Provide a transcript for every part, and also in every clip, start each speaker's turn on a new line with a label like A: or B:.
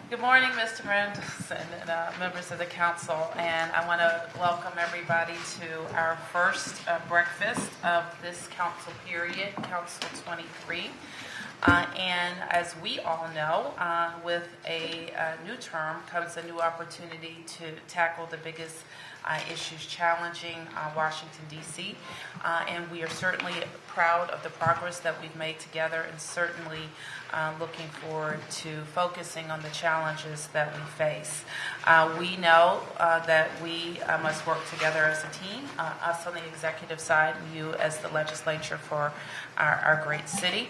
A: Good morning, Mr. Prentice and members of the council, and I want to welcome everybody to our first breakfast of this council period, Council 23. And as we all know, with a new term comes a new opportunity to tackle the biggest issues challenging Washington, D.C. And we are certainly proud of the progress that we've made together, and certainly looking forward to focusing on the challenges that we face. We know that we must work together as a team, us on the executive side and you as the legislature for our great city.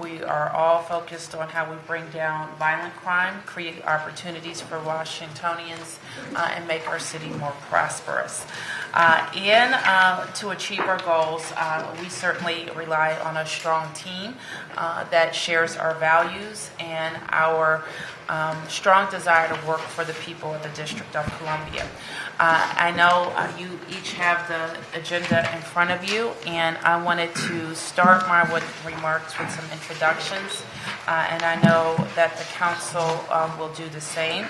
A: We are all focused on how we bring down violent crime, create opportunities for Washingtonians, and make our city more prosperous. And to achieve our goals, we certainly rely on a strong team that shares our values and our strong desire to work for the people of the District of Columbia. I know you each have the agenda in front of you, and I wanted to start my remarks with some introductions, and I know that the council will do the same.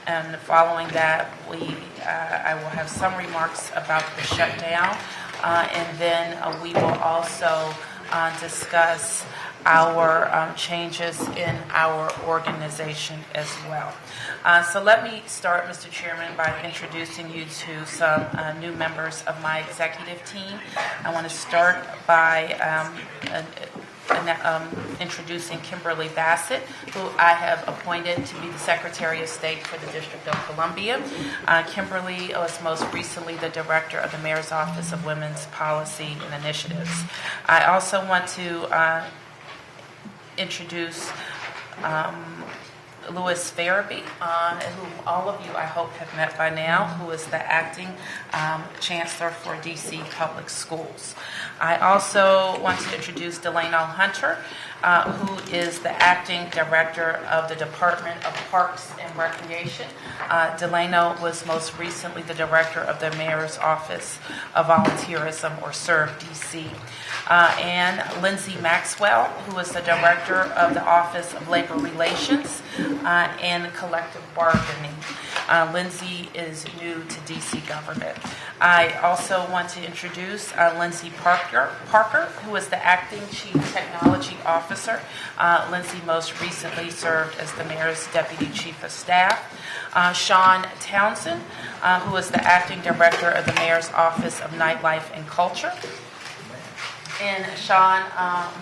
A: And following that, I will have some remarks about the shutdown, and then we will also discuss our changes in our organization as well. So let me start, Mr. Chairman, by introducing you to some new members of my executive team. I want to start by introducing Kimberly Bassett, who I have appointed to be the Secretary of State for the District of Columbia. Kimberly was most recently the Director of the Mayor's Office of Women's Policy and Initiatives. I also want to introduce Louis Farabee, who all of you, I hope, have met by now, who is the acting chancellor for D.C. Public Schools. I also want to introduce Delano Hunter, who is the acting director of the Department of Parks and Recreation. Delano was most recently the director of the Mayor's Office of Volunteerism, or SERVE DC. And Lindsay Maxwell, who is the director of the Office of Labor Relations and Collective Bargaining. Lindsay is new to D.C. government. I also want to introduce Lindsay Parker, who is the acting Chief Technology Officer. Lindsay most recently served as the Mayor's Deputy Chief of Staff. Sean Townsend, who is the acting Director of the Mayor's Office of Nightlife and Culture. And Sean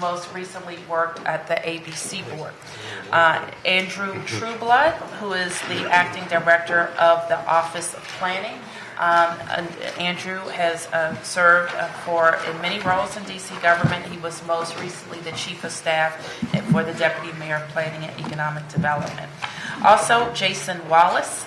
A: most recently worked at the ABC board. Andrew Trueblood, who is the acting director of the Office of Planning. Andrew has served in many roles in D.C. government. He was most recently the chief of staff for the deputy mayor of planning and economic development. Also, Jason Wallace.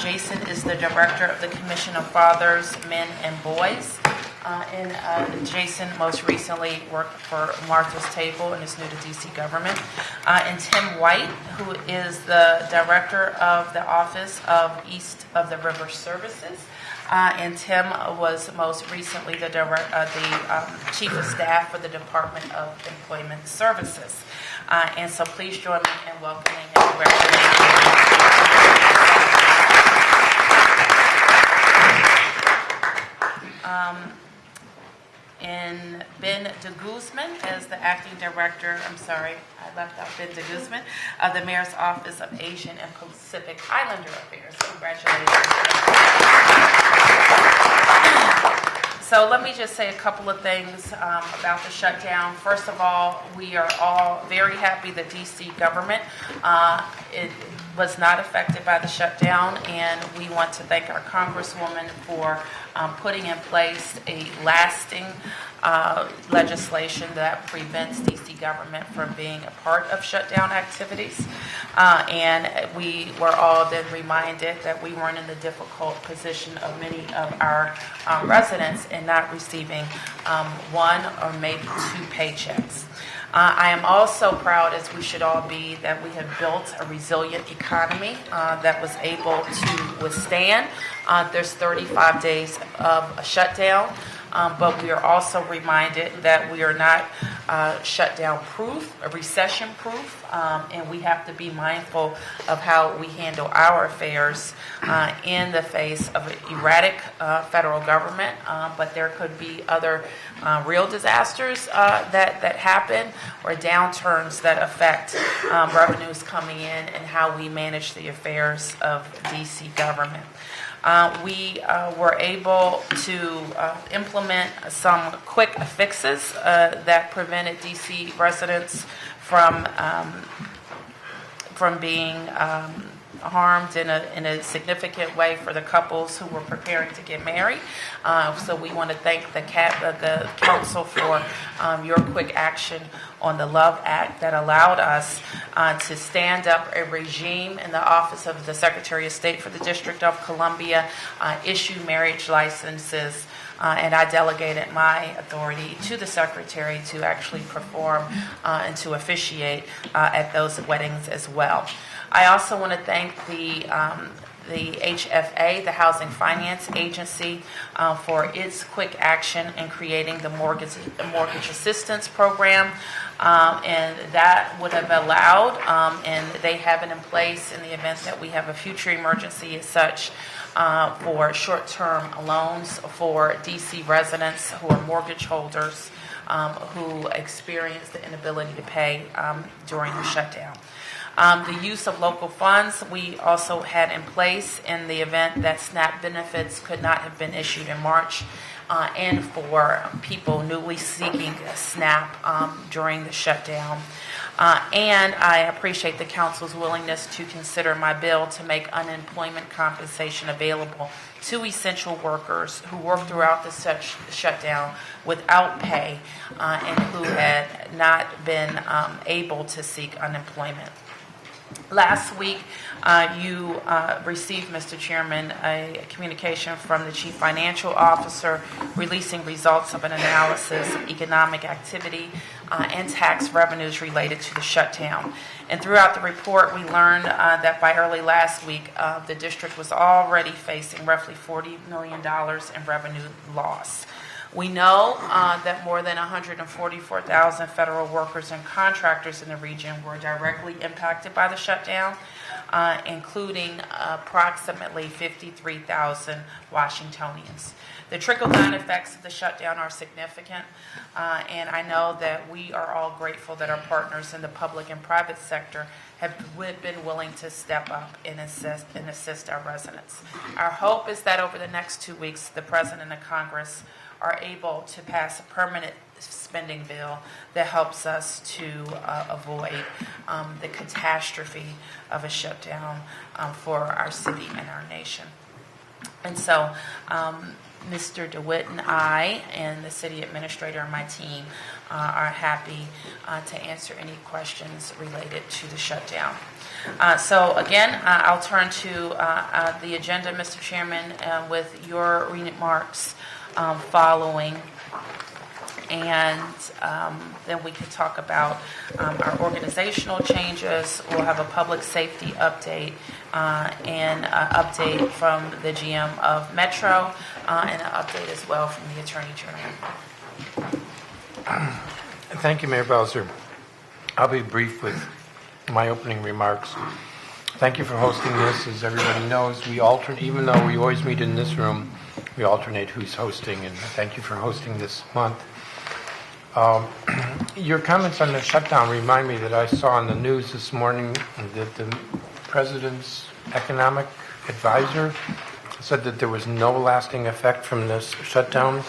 A: Jason is the director of the Commission of Fathers, Men, and Boys. And Jason most recently worked for Martha's Table and is new to D.C. government. And Tim White, who is the director of the Office of East of the River Services. And Tim was most recently the chief of staff for the Department of Employment Services. And so please join me in welcoming and congratulating and Ben de Guzman as the acting director, I left out Ben de Guzman, of the Mayor's Office of Asian and Pacific Islander Affairs. Congratulations. So let me just say a couple of things about the shutdown. First of all, we are all very happy that D.C. government it was not affected by the shutdown, and we want to thank our Congresswoman for putting in place a lasting legislation that prevents D.C. government from being a part of shutdown activities. And we were all then reminded that we weren't in the difficult position of many of our residents in not receiving one or maybe two paychecks. I am also proud, as we should all be, that we have built a resilient economy that was able to withstand. There's 35 days of a shutdown. but we are also reminded that we are not shutdown proof, recession proof, and we have to be mindful of how we handle our affairs in the face of an erratic federal government, but there could be other real disasters that happen, or downturns that affect revenues coming in and how we manage the affairs of DC government. We were able to implement some quick fixes that prevented DC residents from being harmed in a significant way for the couples who were preparing to get married. So we want to thank the council for your quick action on the Love Act that allowed us to stand up a regime in the Office of the Secretary of State for the District of Columbia, issue marriage licenses, and I delegated my authority to the Secretary to actually perform and to officiate at those weddings as well. I also want to thank the HFA, the Housing Finance Agency, for its quick action in creating the mortgage assistance program, and that would have allowed, and they have it in place in the event that we have a future emergency as such, for short-term loans for DC residents who are mortgage holders who experience the inability to pay during the shutdown. The use of local funds we also had in place in the event that SNAP benefits could not have been issued in March, and for people newly seeking SNAP during the shutdown. And I appreciate the council's willingness to consider my bill to make unemployment compensation available to essential workers who work throughout the shutdown without pay and who had not been able to seek unemployment. Last week, you received, Mr. Chairman, a communication from the Chief Financial Officer releasing results of an analysis of economic activity and tax revenues related to the shutdown. And throughout the report, we learned that by early last week, the district was already facing roughly $40 million in revenue loss. We know that more than 144,000 federal workers and contractors in the region were directly impacted by the shutdown, including approximately 53,000 Washingtonians. The trickle-down effects of the shutdown are significant, and I know that we are all grateful that our partners in the public and private sector have been willing to step up and assist our residents. Our hope is that over the next 2 weeks, the President and Congress are able to pass a permanent spending bill that helps us to avoid the catastrophe of a shutdown for our city and our nation. And so Mr. DeWitt and I and the city administrator and my team are happy to answer any questions related to the shutdown. So again, I'll turn to the agenda, Mr. Chairman, with your remarks following, and then we could talk about our organizational changes. We'll have a public safety update and an update from the GM of Metro and an update as well from the Attorney General.
B: Thank you, Mayor Bowser. I'll be brief with my opening remarks. Thank you for hosting this. As everybody knows, we alternate, even though we always meet in this room, we alternate who's hosting, and thank you for hosting this month. Your comments on the shutdown remind me that I saw on the news this morning that the President's economic advisor said that there was no lasting effect from this shutdown.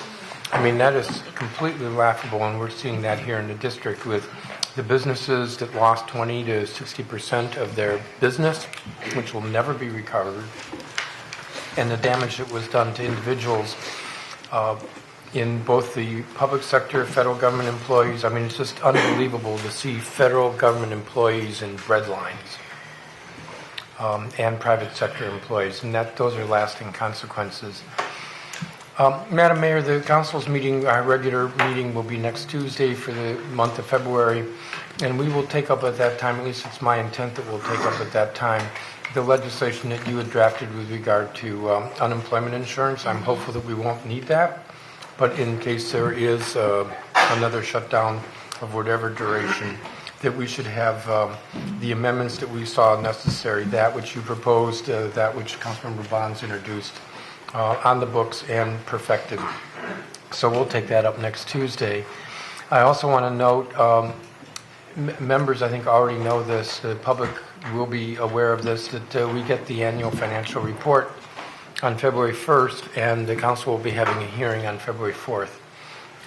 B: I mean, that is completely laughable, and we're seeing that here in the district with the businesses that lost 20 to 60% of their business, which will never be recovered, and the damage that was done to individuals in both the public sector, federal government employees. I mean, it's just unbelievable to see federal government employees in bread lines and private sector employees, and those are lasting consequences. Madam Mayor, the council's meeting, our regular meeting, will be next Tuesday for the month of February, and we will take up at that time, at least it's my intent that we'll take up at that time, the legislation that you had drafted with regard to unemployment insurance. I'm hopeful that we won't need that, but in case there is another shutdown of whatever duration, that we should have the amendments that we saw necessary, that which you proposed, that which Councilmember Bonds introduced, on the books and perfected. So we'll take that up next Tuesday. I also want to note, members I think already know this, the public will be aware of this, that we get the annual financial report on February 1st, and the council will be having a hearing on February 4th,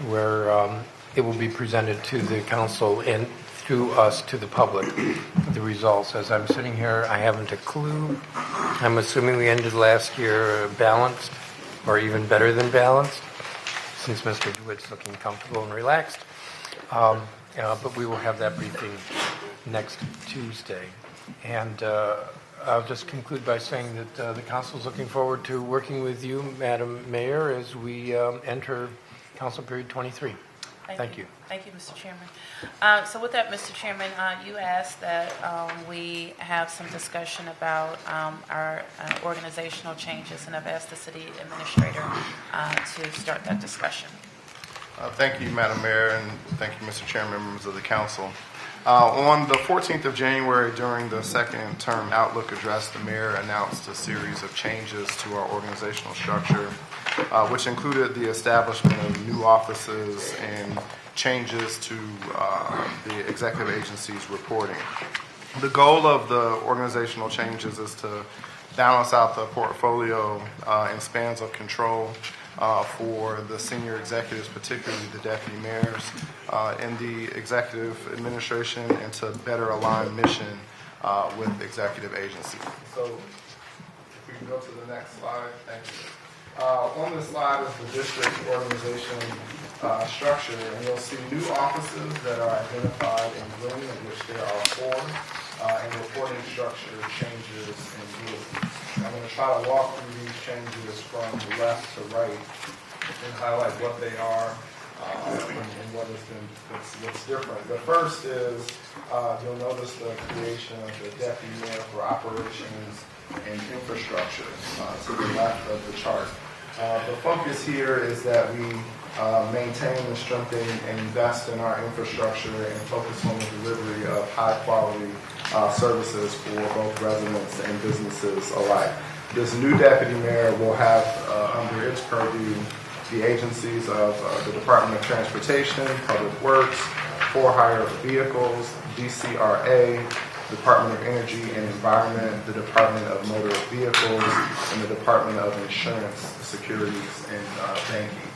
B: where it will be presented to the council and through us to the public, the results. As I'm sitting here, I haven't a clue. I'm assuming we ended last year balanced, or even better than balanced, since Mr. DeWitt's looking comfortable and relaxed. But we will have that briefing next Tuesday. And I'll just conclude by saying that the council is looking forward to working with you, Madam Mayor, as we enter council period 23. Thank you.
A: Thank you, Mr. Chairman. So with that, Mr. Chairman, you asked that we have some discussion about our organizational changes, and I've asked the city administrator to start that discussion.
C: Thank you, Madam Mayor, and thank you, Mr. Chairman, members of the council. On the 14th of January, during the second term Outlook address, the mayor announced a series of changes to our organizational structure, which included the establishment of new offices and changes to the executive agency's reporting. The goal of the organizational changes is to balance out the portfolio and spans of control for the senior executives, particularly the deputy mayors, in the executive administration, and to better align mission with executive agency. So if we can go to the next slide, thank you. On this slide is the district organization structure, and you'll see new offices that are identified in green, of which there are 4, and reporting structure changes in blue. I'm going to try to walk through these changes from left to right and highlight what they are and what's different. The first is you'll notice the creation of the deputy mayor for operations and infrastructure to the left of the chart. The focus here is that we maintain and strengthen and invest in our infrastructure and focus on the delivery of high-quality services for both residents and businesses alike. This new deputy mayor will have under its purview the agencies of the Department of Transportation, Public Works, for-hire vehicles, DCRA, Department of Energy and Environment, the Department of Motor Vehicles, and the Department of Insurance, Securities, and Banking.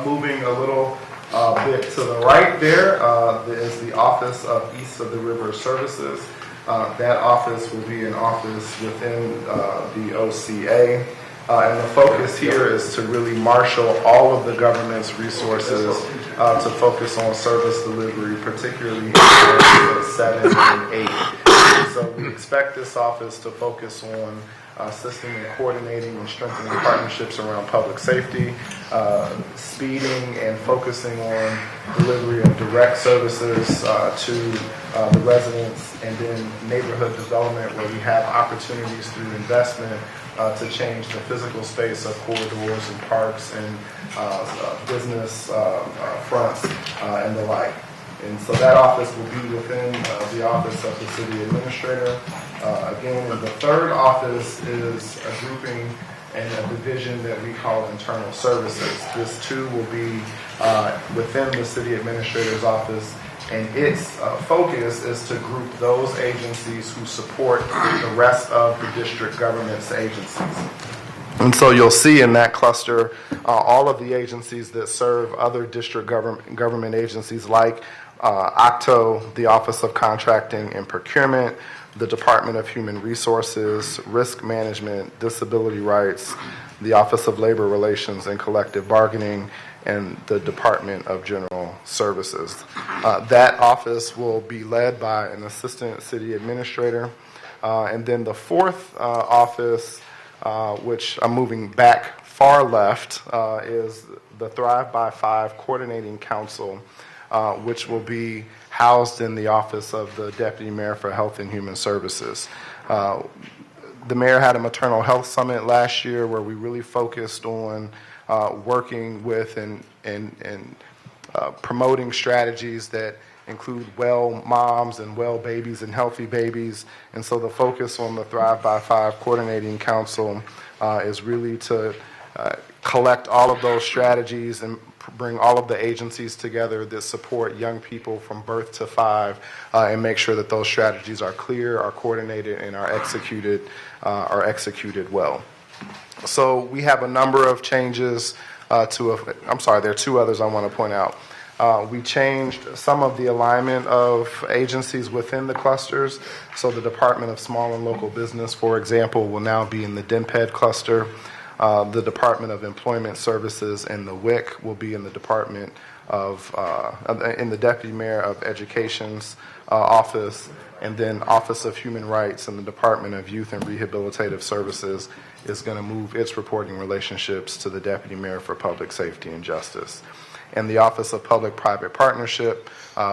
C: Moving a little bit to the right there is the Office of East of the River Services. That office will be an office within the OCA. And the focus here is to really marshal all of the government's resources to focus on service delivery, particularly in areas 7 and 8. So we expect this office to focus on assisting and coordinating and strengthening partnerships around public safety, speeding and focusing on delivery of direct services to the residents, and then neighborhood development where we have opportunities through investment to change the physical space of corridors and parks and business fronts and the like. And so that office will be within the office of the city administrator. Again, the third office is a grouping and a division that we call internal services. This too will be within the city administrator's office, and its focus is to group those agencies who support the rest of the district government's agencies. And so you'll see in that cluster all of the agencies that serve other district government agencies like OCTO, the Office of Contracting and Procurement, the Department of Human Resources, Risk Management, Disability Rights, the Office of Labor Relations and Collective Bargaining, and the Department of General Services. That office will be led by an assistant city administrator. And then the fourth office, which I'm moving back far left, is the Thrive by 5 Coordinating Council, which will be housed in the office of the Deputy Mayor for Health and Human Services. The mayor had a maternal health summit last year where we really focused on working with and promoting strategies that include well moms and well babies and healthy babies. And so the focus on the Thrive by 5 Coordinating Council is really to collect all of those strategies and bring all of the agencies together that support young people from birth to 5 and make sure that those strategies are clear, are coordinated, and are executed well. So we have a number of changes there are 2 others I want to point out. We changed some of the alignment of agencies within the clusters. So the Department of Small and Local Business, for example, will now be in the DMPED cluster. The Department of Employment Services and the WIC will be in the Department in the Deputy Mayor of Education's office, and then Office of Human Rights and the Department of Youth and Rehabilitative Services is going to move its reporting relationships to the Deputy Mayor for Public Safety and Justice. And the Office of Public-Private Partnership,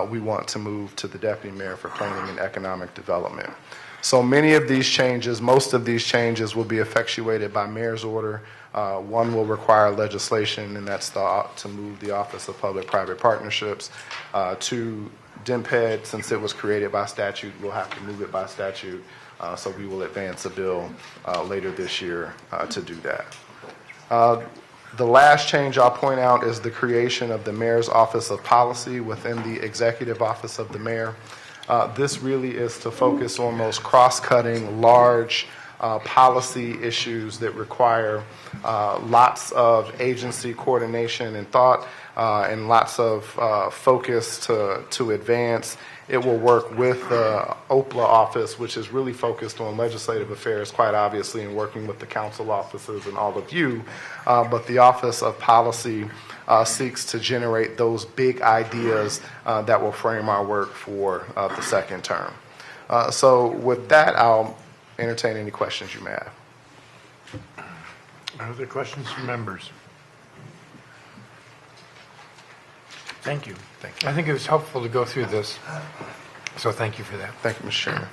C: we want to move to the Deputy Mayor for Planning and Economic Development. So many of these changes, most of these changes will be effectuated by mayor's order. One will require legislation, and that's to move the Office of Public-Private Partnerships to DMPED. Since it was created by statute, we'll have to move it by statute. So we will advance a bill later this year to do that. The last change I'll point out is the creation of the Mayor's Office of Policy within the Executive Office of the Mayor. This really is to focus on those cross-cutting, large policy issues that require lots of agency coordination and thought and lots of focus to advance. It will work with the OPLA office, which is really focused on legislative affairs, quite obviously, and working with the council offices and all of you. But the Office of Policy seeks to generate those big ideas that will frame our work for the second term. So with that, I'll entertain any questions you may have.
B: Other questions from members? Thank you.
C: Thank you.
B: I think it was helpful to go through this, so thank you for that.
C: Thank you, Mr. Chairman.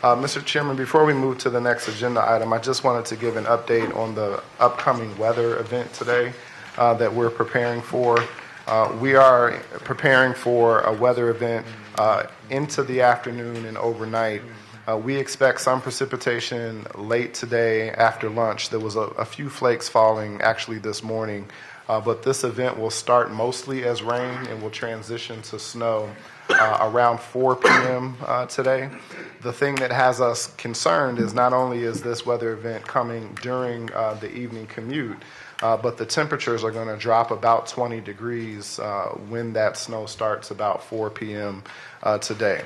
C: Mr. Chairman, before we move to the next agenda item, I just wanted to give an update on the upcoming weather event today that we're preparing for. We are preparing for a weather event into the afternoon and overnight. We expect some precipitation late today after lunch. There was a few flakes falling actually this morning, but this event will start mostly as rain and will transition to snow around 4 p.m. Today. The thing that has us concerned is not only is this weather event coming during the evening commute, but the temperatures are going to drop about 20 degrees when that snow starts about 4 p.m. Today.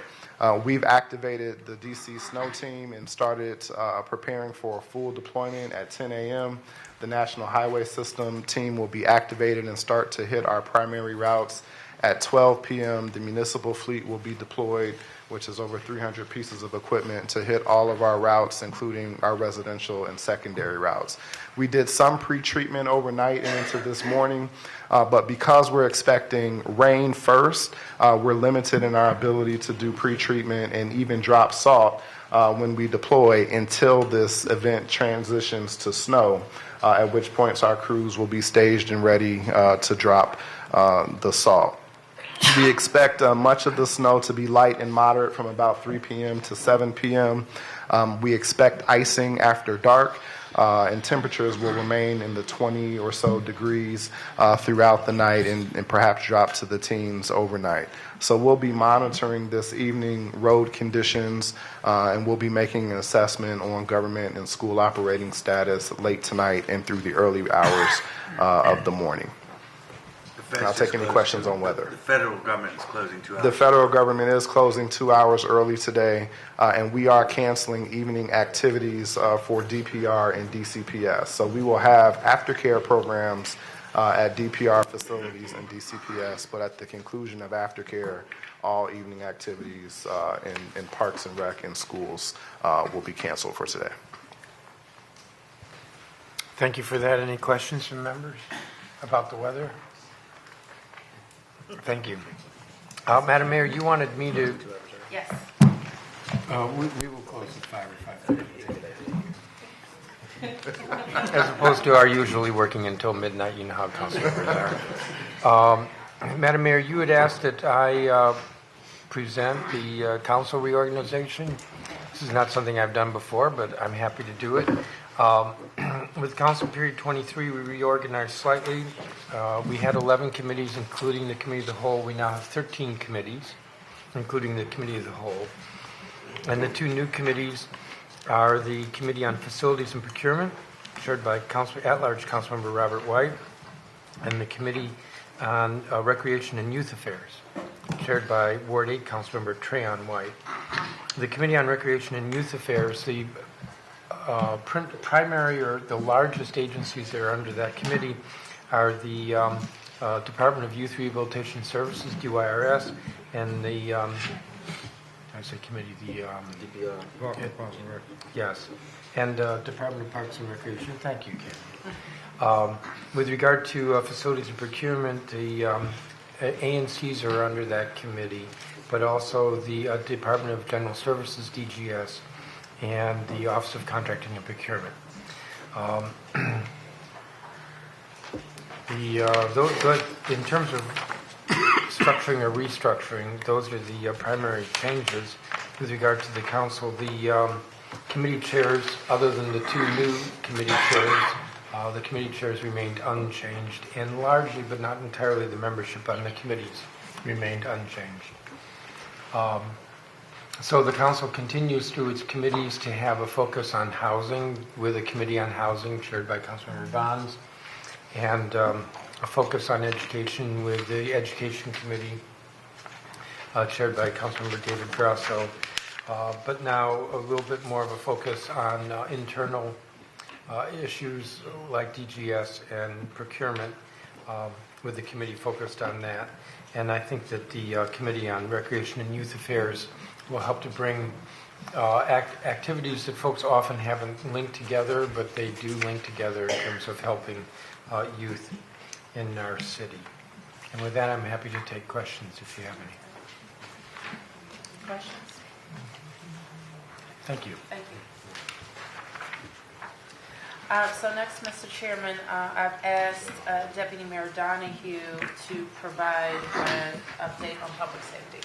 C: We've activated the DC snow team and started preparing for a full deployment at 10 a.m. The National Highway System team will be activated and start to hit our primary routes at 12 p.m. The municipal fleet will be deployed, which is over 300 pieces of equipment to hit all of our routes, including our residential and secondary routes. We did some pre-treatment overnight and into this morning, but because we're expecting rain first, we're limited in our ability to do pre-treatment and even drop salt when we deploy until this event transitions to snow, at which points our crews will be staged and ready to drop the salt. We expect much of the snow to be light and moderate from about 3 p.m. to 7 p.m. We expect icing after dark, and temperatures will remain in the 20 or so degrees throughout the night and perhaps drop to the teens overnight. So we'll be monitoring this evening road conditions, and we'll be making an assessment on government and school operating status late tonight and through the early hours of the morning. And I'll take any questions on weather.
D: The federal government is closing 2 hours.
C: The federal government is closing 2 hours early today, and we are canceling evening activities for DPR and DCPS. So we will have aftercare programs at DPR facilities and DCPS, but at the conclusion of aftercare, all evening activities in parks and rec and schools will be canceled for today.
B: Thank you for that. Any questions from members about the weather? Thank you. Madam Mayor, you wanted me to...
A: Yes.
B: We will close at 5 or 5:30. As opposed to our usually working until midnight, you know how council members are. Madam Mayor, you had asked that I present the council reorganization. This is not something I've done before, but I'm happy to do it. With Council Period 23, we reorganized slightly. We had 11 committees, including the Committee of the Whole. We now have 13 committees, including the Committee of the Whole. And the two new committees are the Committee on Facilities and Procurement, chaired by at-large Councilmember Robert White, and the Committee on Recreation and Youth Affairs, chaired by Ward 8 Councilmember Trayon White. The Committee on Recreation and Youth Affairs, the primary or the largest agencies that are under that committee are the Department of Youth Rehabilitation Services, DYRS, and the yes, and Department of Parks and Recreation. Thank you, Ken. With regard to facilities and procurement, the ANCs are under that committee, but also the Department of General Services, DGS, and the Office of Contracting and Procurement. In terms of structuring or restructuring, those are the primary changes. With regard to the council, the committee chairs, other than the two new committee chairs, the committee chairs remained unchanged, and largely, but not entirely, the membership on the committees remained unchanged. So the council continues through its committees to have a focus on housing, with a committee on housing chaired by Councilmember Bonds, and a focus on education with the education committee chaired by Councilmember David Grasso, but now a little bit more of a focus on internal issues like DGS and procurement, with the committee focused on that. And I think that the Committee on Recreation and Youth Affairs will help to bring activities that folks often haven't linked together, but they do link together in terms of helping youth in our city. And with that, I'm happy to take questions if you have any.
A: Questions?
B: Thank you.
A: Thank you. So next, Mr. Chairman, I've asked Deputy Mayor Donahue to provide an update on public safety.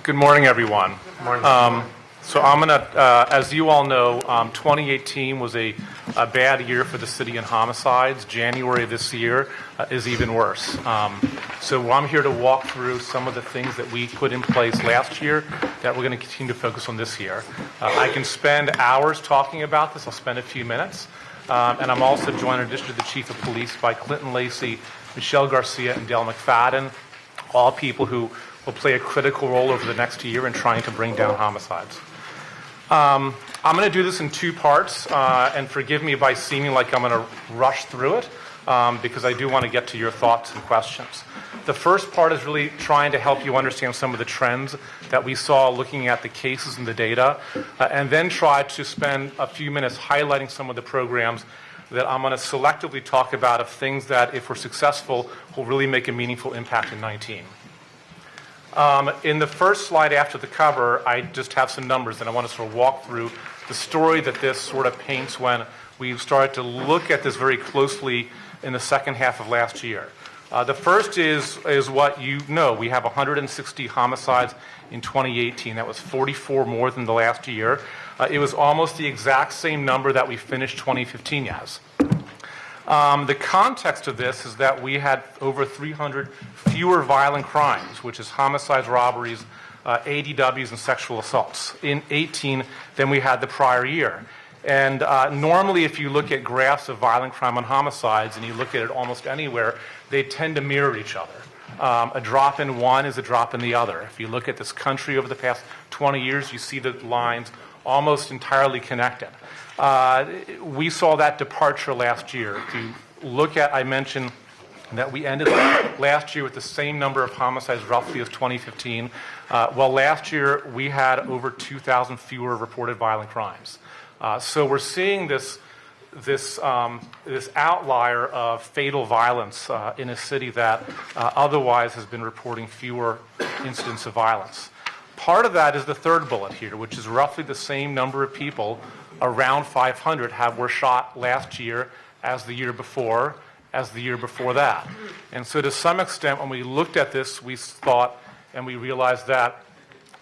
E: Good morning, everyone.
B: Good morning.
E: So I'm going to, as you all know, 2018 was a bad year for the city in homicides. January of this year is even worse. So I'm here to walk through some of the things that we put in place last year that we're going to continue to focus on this year. I can spend hours talking about this. I'll spend a few minutes. And I'm also joined, in addition to the Chief of Police, by Clinton Lacey, Michelle Garcia, and Dale McFadden, all people who will play a critical role over the next year in trying to bring down homicides. I'm going to do this in two parts, and forgive me by seeming like I'm going to rush through it, because I do want to get to your thoughts and questions. The first part is really trying to help you understand some of the trends that we saw looking at the cases and the data, and then try to spend a few minutes highlighting some of the programs that I'm going to selectively talk about of things that, if we're successful, will really make a meaningful impact in 19. In the first slide after the cover, I just have some numbers, and I want to sort of walk through the story that this sort of paints when we started to look at this very closely in the second half of last year. The first is what you know. We have 160 homicides in 2018. That was 44 more than the last year. It was almost the exact same number that we finished 2015 as. The context of this is that we had over 300 fewer violent crimes, which is homicides, robberies, ADWs, and sexual assaults in 18 than we had the prior year. And normally, if you look at graphs of violent crime and homicides, and you look at it almost anywhere, they tend to mirror each other. A drop in one is a drop in the other. If you look at this country over the past 20 years, you see the lines almost entirely connected. We saw that departure last year. If you look at, I mentioned that we ended last year with the same number of homicides roughly as 2015. Well, last year we had over 2,000 fewer reported violent crimes. So we're seeing this outlier of fatal violence in a city that otherwise has been reporting fewer incidents of violence. Part of that is the third bullet here, which is roughly the same number of people, around 500, were shot last year as the year before, as the year before that. And so to some extent, when we looked at this, we thought and we realized that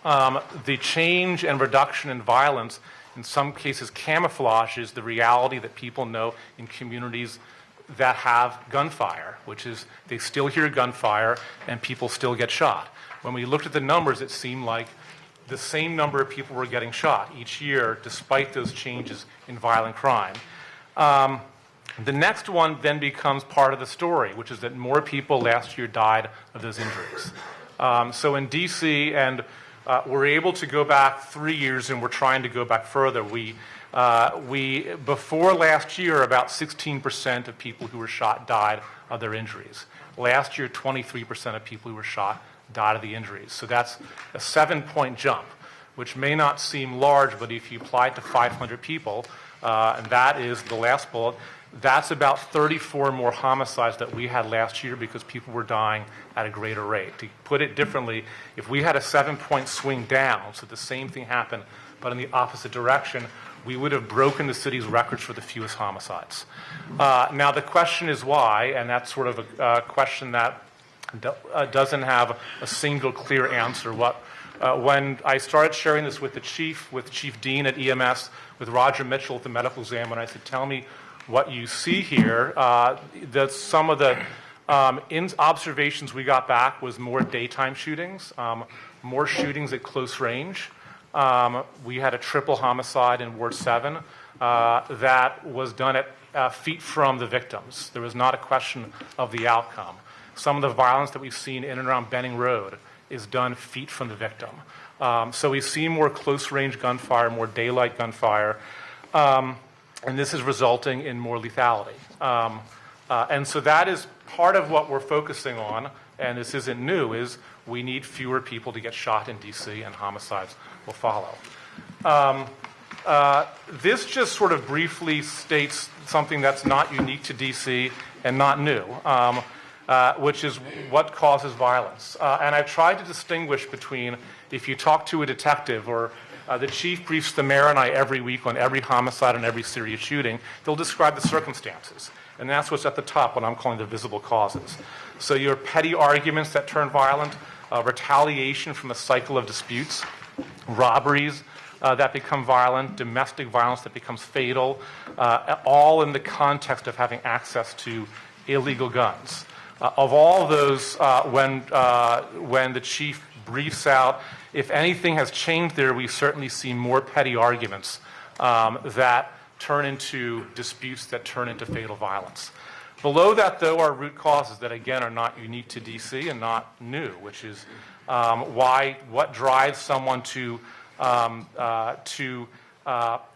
E: the change and reduction in violence in some cases camouflages the reality that people know in communities that have gunfire, which is they still hear gunfire and people still get shot. When we looked at the numbers, it seemed like the same number of people were getting shot each year despite those changes in violent crime. The next one then becomes part of the story, which is that more people last year died of those injuries. So in D.C., and we're able to go back 3 years, and we're trying to go back further. We before last year, about 16% of people who were shot died of their injuries. Last year, 23% of people who were shot died of the injuries. So that's a 7-point jump, which may not seem large, but if you apply it to 500 people, and that is the last bullet, that's about 34 more homicides that we had last year because people were dying at a greater rate. To put it differently, if we had a 7-point swing down, so the same thing happened, but in the opposite direction, we would have broken the city's records for the fewest homicides. Now, the question is why, and that's sort of a question that doesn't have a single clear answer. When I started sharing this with the chief, with Chief Dean at EMS, with Roger Mitchell at the medical examiner, I said, tell me what you see here. That some of the observations we got back was more daytime shootings, more shootings at close range. We had a triple homicide in Ward 7 that was done at feet from the victims. There was not a question of the outcome. Some of the violence that we've seen in and around Benning Road is done feet from the victim. So we see more close-range gunfire, more daylight gunfire, and this is resulting in more lethality. And so that is part of what we're focusing on, and this isn't new, is we need fewer people to get shot in D.C., and homicides will follow. This just sort of briefly states something that's not unique to D.C. and not new, which is what causes violence. And I've tried to distinguish between, if you talk to a detective or the chief briefs the mayor and I every week on every homicide and every serious shooting, they'll describe the circumstances. And that's what's at the top, what I'm calling the visible causes. So your petty arguments that turn violent, retaliation from a cycle of disputes, robberies that become violent, domestic violence that becomes fatal, all in the context of having access to illegal guns. Of all those, when the chief briefs out, if anything has changed there, we certainly see more petty arguments that turn into disputes that turn into fatal violence. Below that, though, are root causes that, again, are not unique to D.C. and not new, which is what drives someone to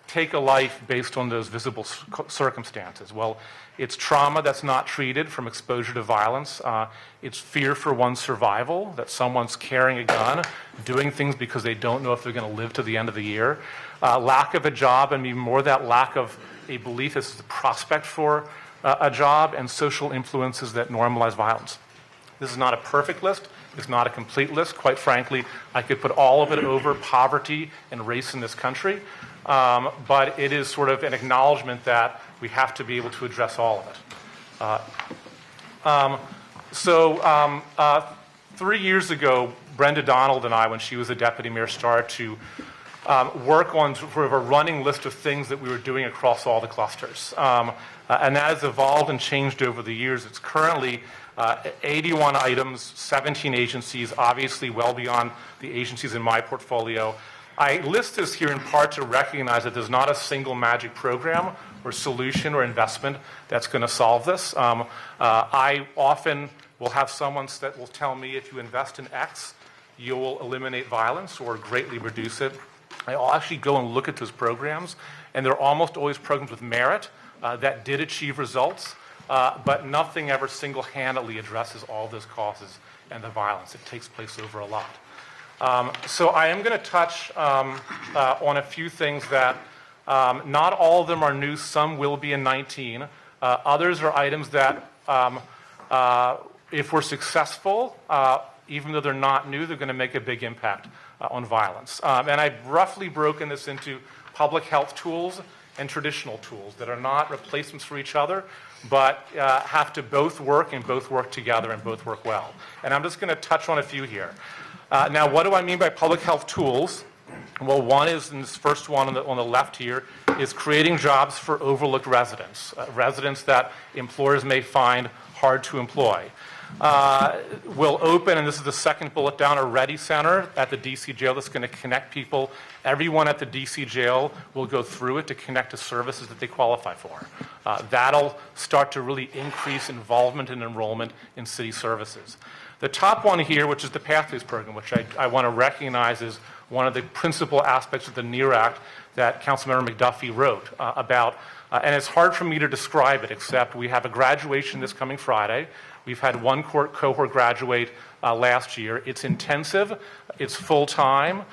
E: take a life based on those visible circumstances. Well, it's trauma that's not treated from exposure to violence. It's fear for one's survival, that someone's carrying a gun, doing things because they don't know if they're going to live to the end of the year. Lack of a job, and even more that lack of a belief as the prospect for a job, and social influences that normalize violence. This is not a perfect list. It's not a complete list. Quite frankly, I could put all of it over poverty and race in this country. But it is sort of an acknowledgement that we have to be able to address all of it. 3 years ago, Brenda Donald and I, when she was a deputy mayor, started to work on sort of a running list of things that we were doing across all the clusters. And that has evolved and changed over the years. It's currently 81 items, 17 agencies, obviously well beyond the agencies in my portfolio. I list this here in part to recognize that there's not a single magic program or solution or investment that's going to solve this. I often will have someone that will tell me if you invest in X, you will eliminate violence or greatly reduce it. I'll actually go and look at those programs, and they're almost always programs with merit that did achieve results, but nothing ever single-handedly addresses all those causes and the violence. It takes place over a lot. So I am going to touch on a few things that not all of them are new. Some will be in 19. Others are items that, if we're successful, even though they're not new, they're going to make a big impact on violence. And I've roughly broken this into public health tools and traditional tools that are not replacements for each other, but have to both work and both work together and both work well. And I'm just going to touch on a few here. Now, what do I mean by public health tools? Well, one is, in this first one on the left here, is creating jobs for overlooked residents, residents that employers may find hard to employ. We'll open, and this is the second bullet down, a Ready Center at the DC jail that's going to connect people. Everyone at the DC jail will go through it to connect to services that they qualify for. That'll start to really increase involvement and enrollment in city services. The top one here, which is the Pathways Program, which I want to recognize is one of the principal aspects of the Gnarrk Act that Councilmember McDuffie wrote about. And it's hard for me to describe it, except we have a graduation this coming Friday. We've had one cohort graduate last year. It's intensive. It's full-time.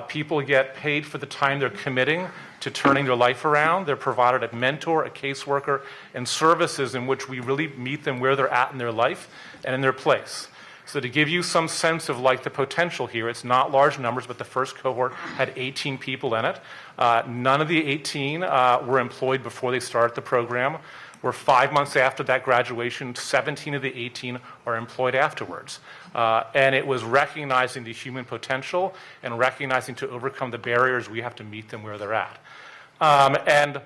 E: People get paid for the time they're committing to turning their life around. They're provided a mentor, a caseworker, and services in which we really meet them where they're at in their life and in their place. So to give you some sense of like the potential here, it's not large numbers, but the first cohort had 18 people in it. None of the 18 were employed before they started the program. We're 5 months after that graduation. 17 of the 18 are employed afterwards. And it was recognizing the human potential and recognizing to overcome the barriers, we have to meet them where they're at. And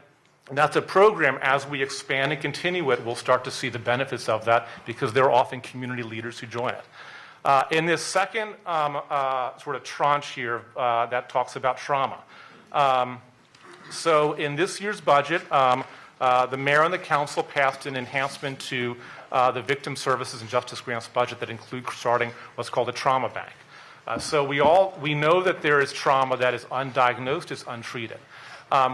E: that's a program, as we expand and continue it, we'll start to see the benefits of that because there are often community leaders who join it. In this second sort of tranche here that talks about trauma. So in this year's budget, the mayor and the council passed an enhancement to the Victim Services and Justice Grants budget that includes starting what's called a trauma bank. So we know that there is trauma that is undiagnosed, is untreated.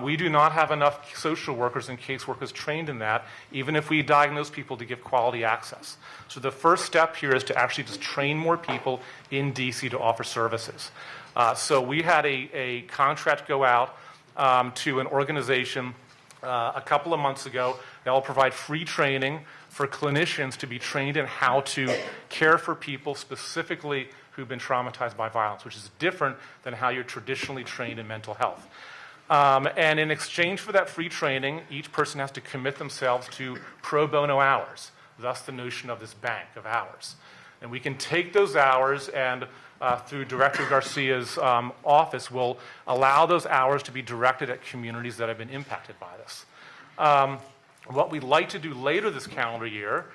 E: We do not have enough social workers and caseworkers trained in that, even if we diagnose people to give quality access. So the first step here is to actually just train more people in DC to offer services. So we had a contract go out to an organization a couple of months ago that will provide free training for clinicians to be trained in how to care for people specifically who've been traumatized by violence, which is different than how you're traditionally trained in mental health. And in exchange for that free training, each person has to commit themselves to pro bono hours, thus the notion of this bank of hours. And we can take those hours and through Director Garcia's office will allow those hours to be directed at communities that have been impacted by this. What we'd like to do later this calendar year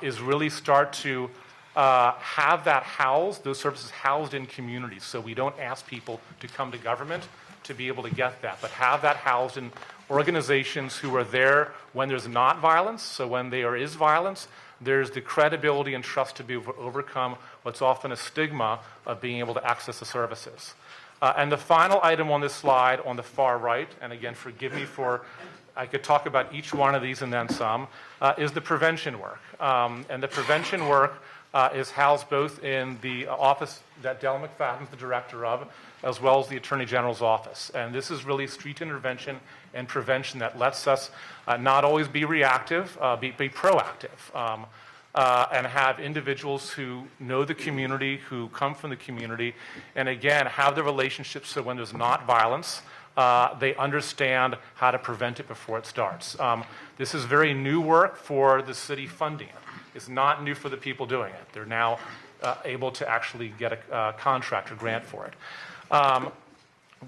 E: is really start to have that housed, those services housed in communities, so we don't ask people to come to government to be able to get that, but have that housed in organizations who are there when there's not violence. So when there is violence, there's the credibility and trust to be able to overcome what's often a stigma of being able to access the services. And the final item on this slide on the far right, and again, forgive me for, I could talk about each one of these and then some, is the prevention work. And the prevention work is housed both in the office that Del McFadden's the director of, as well as the Attorney General's office. And this is really street intervention and prevention that lets us not always be reactive, be proactive, and have individuals who know the community, who come from the community, and again, have the relationships so when there's not violence, they understand how to prevent it before it starts. This is very new work for the city funding it. It's not new for the people doing it. They're now able to actually get a contract or grant for it.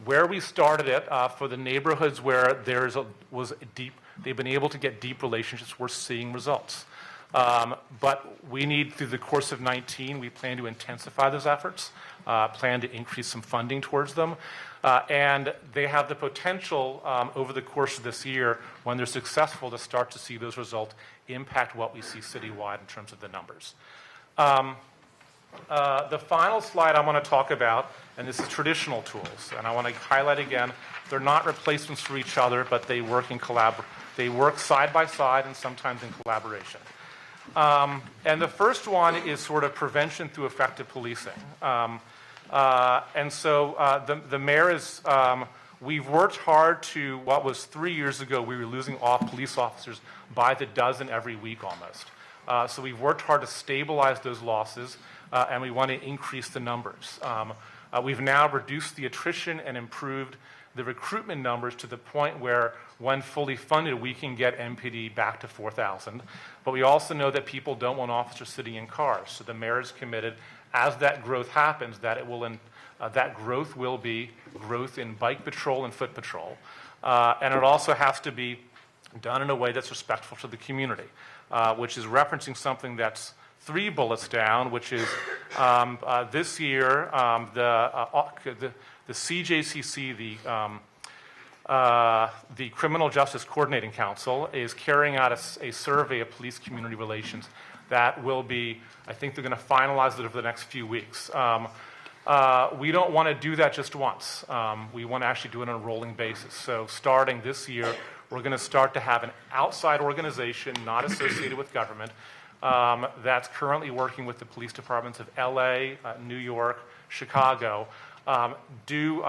E: Where we started it, for the neighborhoods where they've been able to get deep relationships, we're seeing results. But we need, through the course of 19, we plan to intensify those efforts, plan to increase some funding towards them, and they have the potential over the course of this year, when they're successful, to start to see those results impact what we see citywide in terms of the numbers. The final slide I want to talk about, and this is traditional tools, and I want to highlight again, they're not replacements for each other, but they work they work side by side and sometimes in collaboration. And the first one is sort of prevention through effective policing. And so the mayor is, we've worked hard to, what was 3 years ago, we were losing police officers by the dozen every week almost. So we've worked hard to stabilize those losses, and we want to increase the numbers. We've now reduced the attrition and improved the recruitment numbers to the point where, when fully funded, we can get MPD back to 4,000. But we also know that people don't want officers sitting in cars. So the mayor is committed, as that growth happens, that that growth will be growth in bike patrol and foot patrol. And it also has to be done in a way that's respectful to the community, which is referencing something that's 3 bullets down, which is this year the CJCC, the Criminal Justice Coordinating Council, is carrying out a survey of police community relations that will be, I think they're going to finalize it over the next few weeks. We don't want to do that just once. We want to actually do it on a rolling basis. So starting this year, we're going to start to have an outside organization not associated with government that's currently working with the police departments of LA, New York, Chicago, do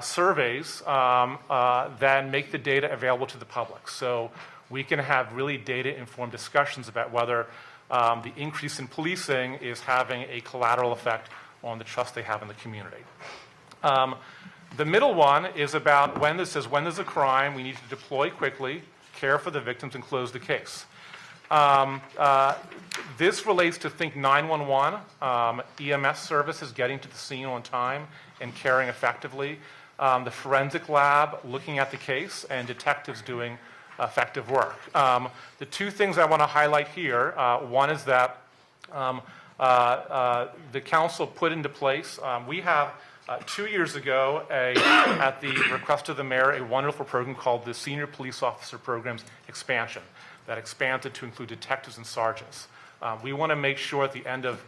E: surveys that make the data available to the public. So we can have really data-informed discussions about whether the increase in policing is having a collateral effect on the trust they have in the community. The middle one is about when this says when there's a crime, we need to deploy quickly, care for the victims, and close the case. This relates to Think 911, EMS services getting to the scene on time and caring effectively, the forensic lab looking at the case, and detectives doing effective work. The 2 things I want to highlight here, one is that the council put into place, we have 2 years ago, at the request of the mayor, a wonderful program called the Senior Police Officer Program's Expansion that expanded to include detectives and sergeants. We want to make sure at the end of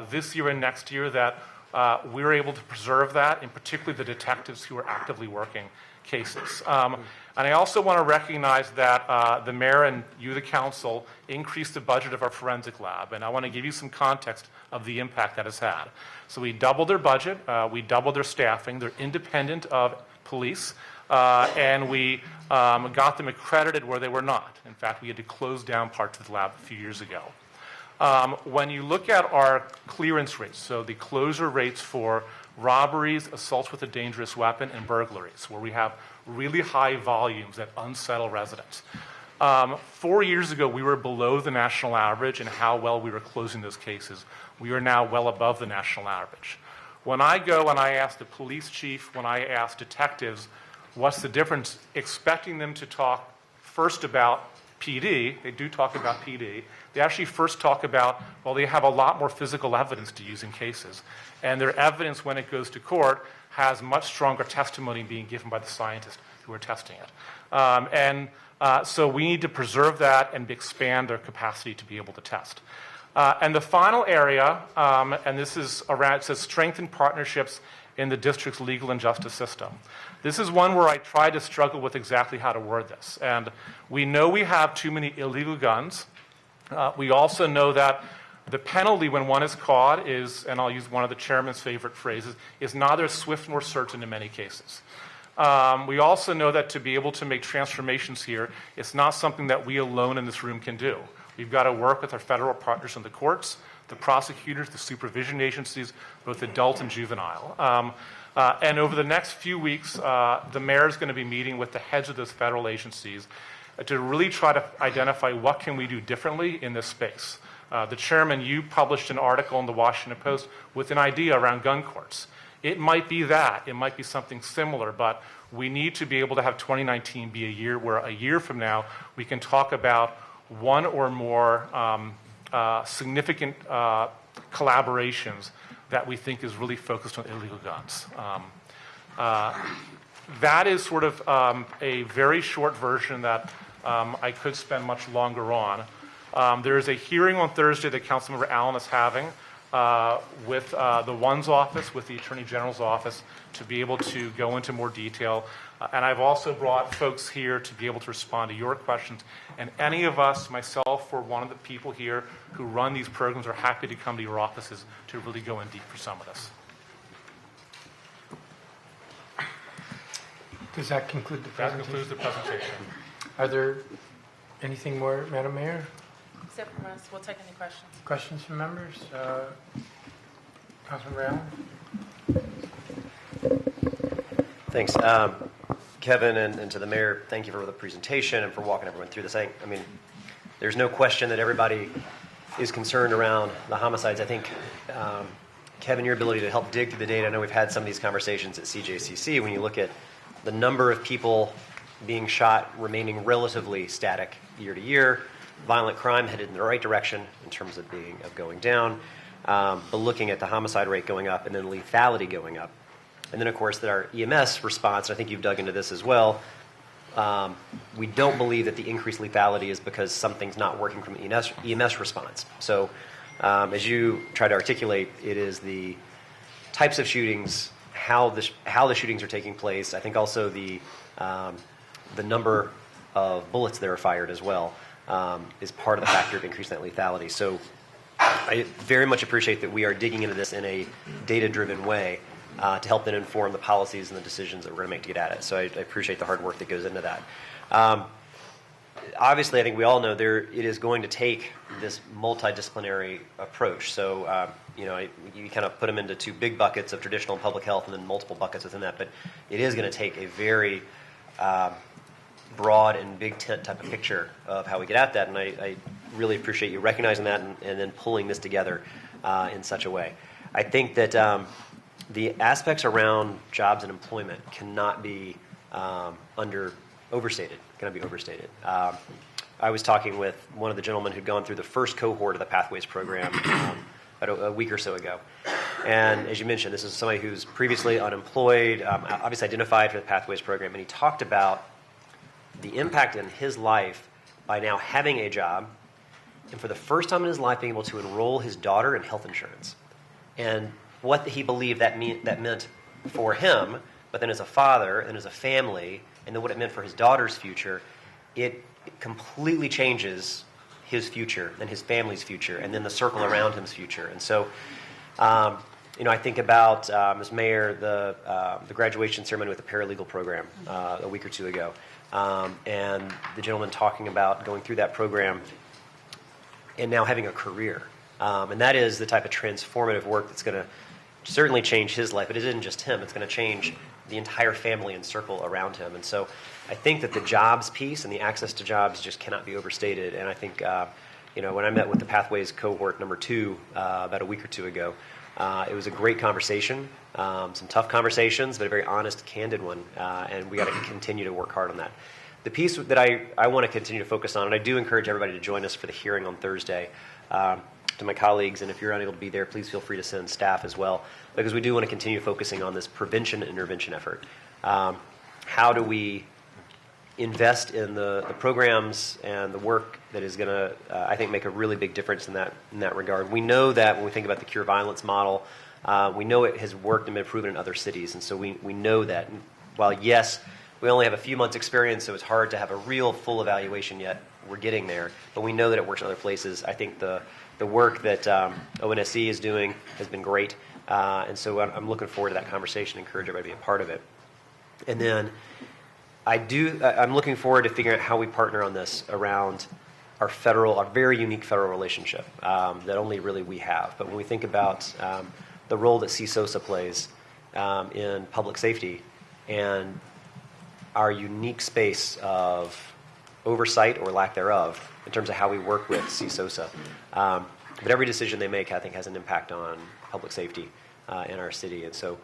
E: this year and next year that we're able to preserve that, and particularly the detectives who are actively working cases. And I also want to recognize that the mayor and you, the council, increased the budget of our forensic lab, and I want to give you some context of the impact that has had. So we doubled their budget, we doubled their staffing, they're independent of police, and we got them accredited where they were not. In fact, we had to close down parts of the lab a few years ago. When you look at our clearance rates, so the closure rates for robberies, assaults with a dangerous weapon, and burglaries, where we have really high volumes that unsettle residents. 4 years ago, we were below the national average in how well we were closing those cases. We are now well above the national average. When I go and I ask the police chief, when I ask detectives, what's the difference, expecting them to talk first about PD, they do talk about PD, they actually first talk about, well, they have a lot more physical evidence to use in cases. And their evidence, when it goes to court, has much stronger testimony being given by the scientists who are testing it. So we need to preserve that and expand their capacity to be able to test. And the final area, and this is around, it says strengthen partnerships in the district's legal and justice system. This is one where I try to struggle with exactly how to word this. And we know we have too many illegal guns. We also know that the penalty when one is caught is, and I'll use one of the chairman's favorite phrases, is neither swift nor certain in many cases. We also know that to be able to make transformations here, it's not something that we alone in this room can do. We've got to work with our federal partners in the courts, the prosecutors, the supervision agencies, both adult and juvenile. And over the next few weeks, the mayor is going to be meeting with the heads of those federal agencies to really try to identify what can we do differently in this space. The chairman, you published an article in the Washington Post with an idea around gun courts. It might be that, it might be something similar, but we need to be able to have 2019 be a year where a year from now we can talk about one or more significant collaborations that we think is really focused on illegal guns. That is sort of a very short version that I could spend much longer on. There is a hearing on Thursday that Councilmember Allen is having with the ONE's office, with the Attorney General's office, to be able to go into more detail. And I've also brought folks here to be able to respond to your questions. And any of us, myself or one of the people here who run these programs, are happy to come to your offices to really go in deep for some of this.
B: Does that conclude the
E: That
B: presentation?
E: concludes the presentation.
B: Are there anything more, Madam Mayor?
A: it from us. We'll take any questions.
B: Questions from members? Councilman Allen?
F: Thanks. Kevin and to the mayor, thank you for the presentation and for walking everyone through this. I mean, there's no question that everybody is concerned around the homicides. I think, Kevin, your ability to help dig through the data, I know we've had some of these conversations at CJCC, when you look at the number of people being shot remaining relatively static year to year, violent crime headed in the right direction in terms of going down, but looking at the homicide rate going up and then lethality going up. And then, of course, that our EMS response, and I think you've dug into this as well, we don't believe that the increased lethality is because something's not working from EMS response. So as you try to articulate, it is the types of shootings, how the shootings are taking place. I think also the number of bullets that are fired as well is part of the factor of increasing that lethality. So I very much appreciate that we are digging into this in a data-driven way to help then inform the policies and the decisions that we're going to make to get at it. So I appreciate the hard work that goes into that. Obviously, I think we all know it is going to take this multidisciplinary approach. So, you kind of put them into two big buckets of traditional and public health and then multiple buckets within that. But it is going to take a very broad and big tent type of picture of how we get at that. And I really appreciate you recognizing that and then pulling this together in such a way. I think that the aspects around jobs and employment cannot be overstated. Cannot be overstated. I was talking with one of the gentlemen who'd gone through the first cohort of the Pathways program about a week or so ago. And as you mentioned, this is somebody who's previously unemployed, obviously identified for the Pathways program, and he talked about the impact in his life by now having a job, and for the first time in his life being able to enroll his daughter in health insurance. And what he believed that meant for him, but then as a father and as a family, and then what it meant for his daughter's future, it completely changes his future and his family's future, and then the circle around him's future. And so, I think about, as mayor, the graduation ceremony with the paralegal program a week or two ago, and the gentleman talking about going through that program and now having a career. And that is the type of transformative work that's going to certainly change his life, but it isn't just him. It's going to change the entire family and circle around him. And so I think that the jobs piece and the access to jobs just cannot be overstated. And I think, when I met with the Pathways cohort number 2 about a week or two ago, it was a great conversation, some tough conversations, but a very honest, candid one. And we got to continue to work hard on that. The piece that I want to continue to focus on, and I do encourage everybody to join us for the hearing on Thursday, to my colleagues, and if you're unable to be there, please feel free to send staff as well, because we do want to continue focusing on this prevention and intervention effort. How do we invest in the programs and the work that is going to, I think, make a really big difference in that regard? We know that when we think about the Cure Violence model, we know it has worked and been proven in other cities, and so we know that. And while, yes, we only have a few months' experience, so it's hard to have a real full evaluation yet. We're getting there, but we know that it works in other places. I think the work that ONSC is doing has been great, and so I'm looking forward to that conversation. Encourage everybody to be a part of it. And then I'm looking forward to figuring out how we partner on this around our very unique federal relationship that only really we have. But when we think about the role that CSOSA plays in public safety and our unique space of oversight or lack thereof in terms of how we work with CSOSA. But every decision they make, I think, has an impact on public safety in our city. And so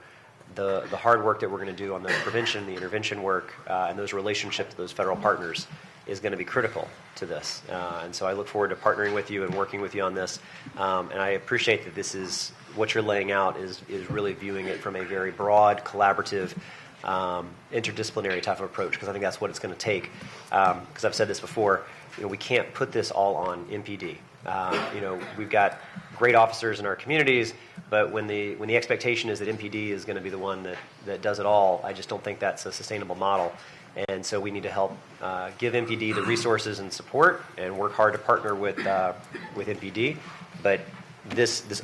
F: the hard work that we're going to do on the prevention, the intervention work, and those relationships with those federal partners is going to be critical to this. And so I look forward to partnering with you and working with you on this. And I appreciate that this is what you're laying out is really viewing it from a very broad, collaborative, interdisciplinary type of approach, because I think that's what it's going to take. Because I've said this before, we can't put this all on MPD. We've got great officers in our communities, but when the expectation is that MPD is going to be the one that does it all, I just don't think that's a sustainable model. And so we need to help give MPD the resources and support, and work hard to partner with MPD. But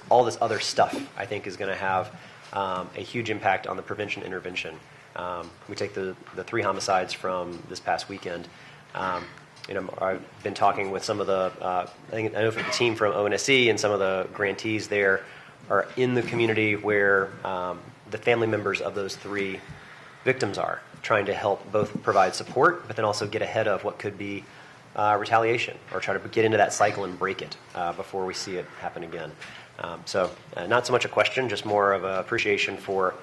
F: all this other stuff, I think, is going to have a huge impact on the prevention intervention. We take the 3 homicides from this past weekend. I've been talking with some of the, I know from the team from ONSE and some of the grantees there are in the community where the family members of those 3 victims are, trying to help both provide support, but then also get ahead of what could be retaliation, or try to get into that cycle and break it before we see it happen again. So not so much a question, just more of an appreciation for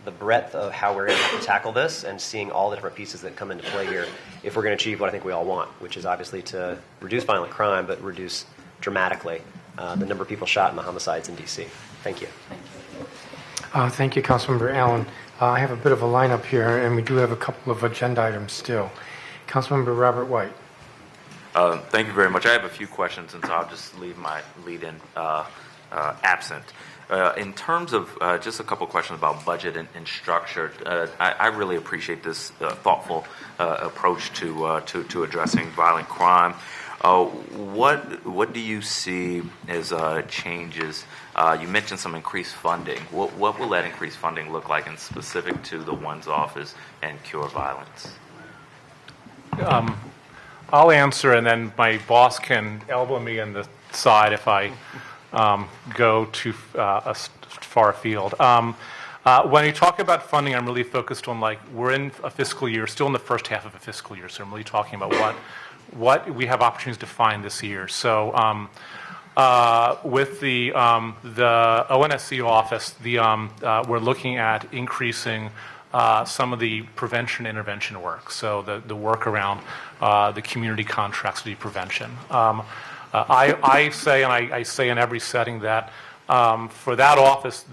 F: the breadth of how we're going to tackle this and seeing all the different pieces that come into play here if we're going to achieve what I think we all want, which is obviously to reduce violent crime, but reduce dramatically the number of people shot in the homicides in D.C. Thank you.
B: Thank you, Councilmember Allen. I have a bit of a lineup here, and we do have a couple of agenda items still. Councilmember Robert White.
G: Thank you very much. I have a few questions, and so I'll just leave my lead-in absent. In terms of just a couple of questions about budget and structure, I really appreciate this thoughtful approach to addressing violent crime. What do you see as changes? You mentioned some increased funding. What will that increased funding look like, and specific to the One's Office and Cure Violence?
E: I'll answer, and then my boss can elbow me in the side if I go too far afield. When you talk about funding, I'm really focused on, like, we're in a fiscal year, still in the first half of a fiscal year, so I'm really talking about what we have opportunities to find this year. So with the ONSC office, we're looking at increasing some of the prevention intervention work, so the work around the community contracts to do prevention. I say, and I say in every setting, that for that office,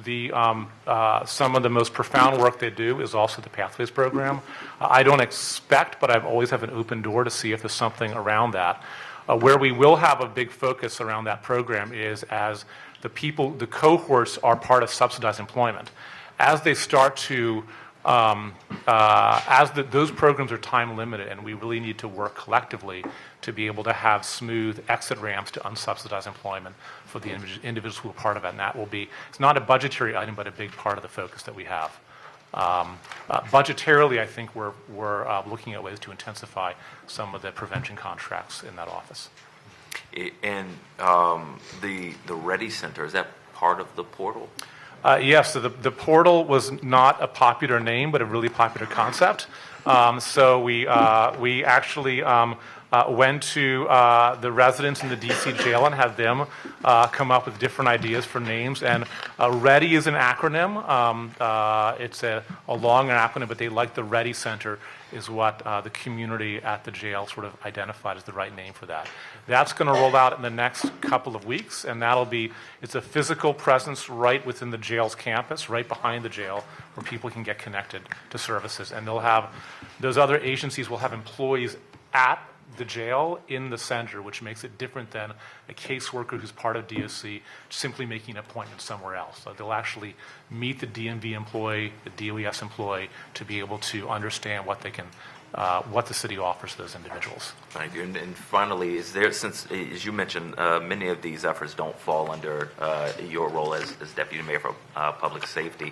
E: some of the most profound work they do is also the Pathways program. I don't expect, but I've always have an open door to see if there's something around that. Where we will have a big focus around that program is as the cohorts are part of subsidized employment. As they start to those programs are time limited, and we really need to work collectively to be able to have smooth exit ramps to unsubsidized employment for the individuals who are part of it. And that will be, it's not a budgetary item, but a big part of the focus that we have. Budgetarily, I think we're looking at ways to intensify some of the prevention contracts in that office.
G: And the Ready Center, is that part of the portal?
E: Yes, so the portal was not a popular name, but a really popular concept. So we actually went to the residents in the D.C. jail and had them come up with different ideas for names. And READY is an acronym. It's a long acronym, but they like the Ready Center is what the community at the jail sort of identified as the right name for that. That's going to roll out in the next couple of weeks, and it's a physical presence right within the jail's campus, right behind the jail, where people can get connected to services. And those other agencies will have employees at the jail in the center, which makes it different than a caseworker who's part of DOC simply making an appointment somewhere else. So they'll actually meet the DMV employee, the DOES employee, to be able to understand what the city offers to those individuals.
G: Thank you. And finally, is there, since, as you mentioned, many of these efforts don't fall under your role as Deputy Mayor for Public Safety,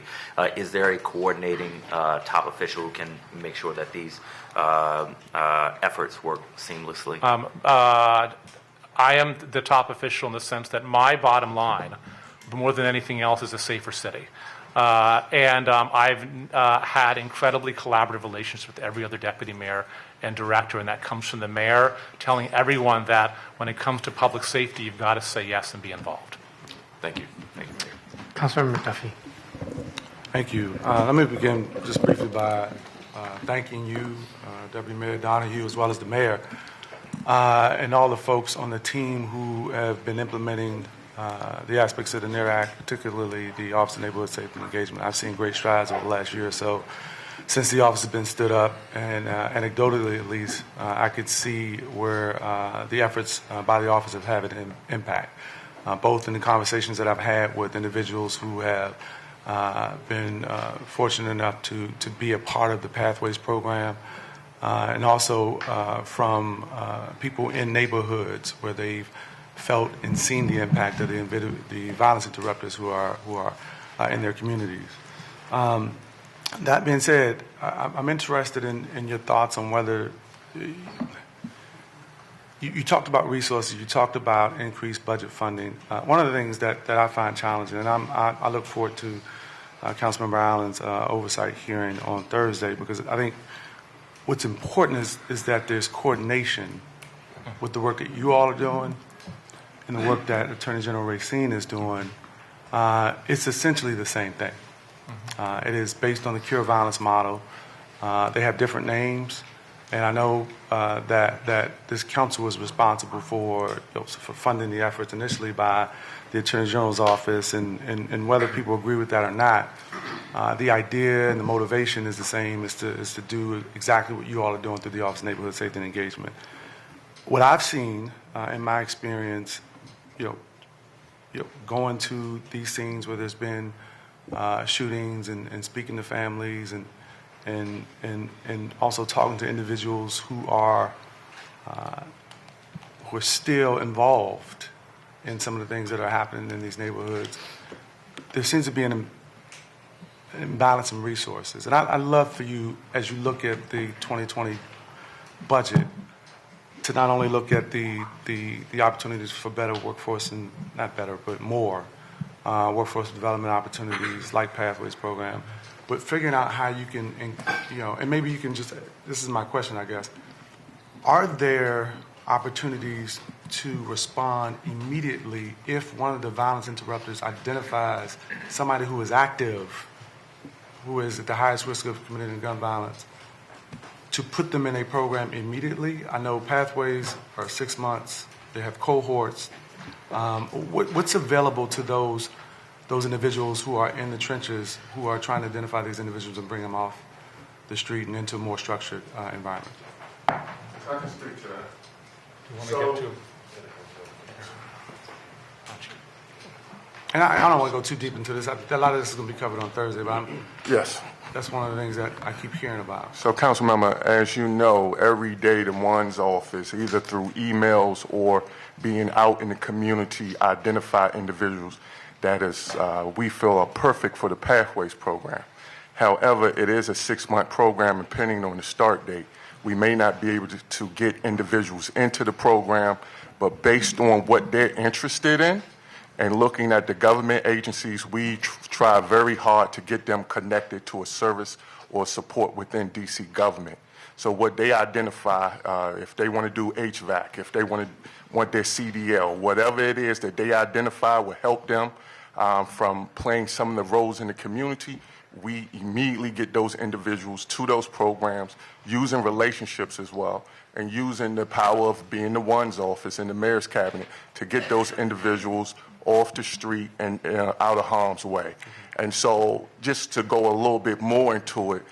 G: is there a coordinating top official who can make sure that these efforts work seamlessly?
E: I am the top official in the sense that my bottom line, more than anything else, is a safer city. And I've had incredibly collaborative relationships with every other deputy mayor and director, and that comes from the mayor telling everyone that when it comes to public safety, you've got to say yes and be involved.
G: Thank you. Thank you, Mayor.
B: Councilmember McDuffie.
H: Thank you. Let me begin just briefly by thanking you, Deputy Mayor Donahue, as well as the mayor, and all the folks on the team who have been implementing the aspects of the Gnarrk, particularly the Office of Neighborhood Safety and Engagement. I've seen great strides over the last year or so since the office has been stood up, and anecdotally at least, I could see where the efforts by the office have had an impact, both in the conversations that I've had with individuals who have been fortunate enough to be a part of the Pathways program, and also from people in neighborhoods where they've felt and seen the impact of the violence interrupters who are in their communities. That being said, I'm interested in your thoughts on whether you talked about resources. You talked about increased budget funding. One of the things that I find challenging, and I look forward to Councilmember Allen's oversight hearing on Thursday, because I think what's important is that there's coordination with the work that you all are doing and the work that Attorney General Racine is doing. It's essentially the same thing. It is based on the Cure Violence model. They have different names, and I know that this council was responsible for funding the efforts initially by the Attorney General's office, and whether people agree with that or not, the idea and the motivation is the same, is to do exactly what you all are doing through the Office of Neighborhood Safety and Engagement. What I've seen in my experience, going to these scenes where there's been shootings and speaking to families and also talking to individuals who are still involved in some of the things that are happening in these neighborhoods, there seems to be an imbalance in resources. And I'd love for you, as you look at the 2020 budget, to not only look at the opportunities for better workforce, and not better, but more workforce development opportunities like Pathways program, but figuring out how you can, and maybe you can just, this is my question, I guess, are there opportunities to respond immediately if one of the violence interrupters identifies somebody who is active, who is at the highest risk of committing gun violence, to put them in a program immediately? I know Pathways are 6 months. They have cohorts. What's available to those individuals who are in the trenches, who are trying to identify these individuals and bring them off the street and into a more structured environment?
C: I can speak to that.
H: And I don't want to go too deep into this. A lot of this is going to be covered on Thursday, but
I: Yes.
H: that's one of the things that I keep hearing about.
I: So, Councilmember, as you know, every day the one's office, either through emails or being out in the community, identify individuals that is we feel are perfect for the Pathways program. However, it is a 6-month program, and depending on the start date, we may not be able to get individuals into the program, but based on what they're interested in, and looking at the government agencies, we try very hard to get them connected to a service or support within DC government. So what they identify, if they want to do HVAC, if they want their CDL, whatever it is that they identify will help them from playing some of the roles in the community, we immediately get those individuals to those programs, using relationships as well, and using the power of being the one's office and the mayor's cabinet to get those individuals off the street and out of harm's way. And so just to go a little bit more into it,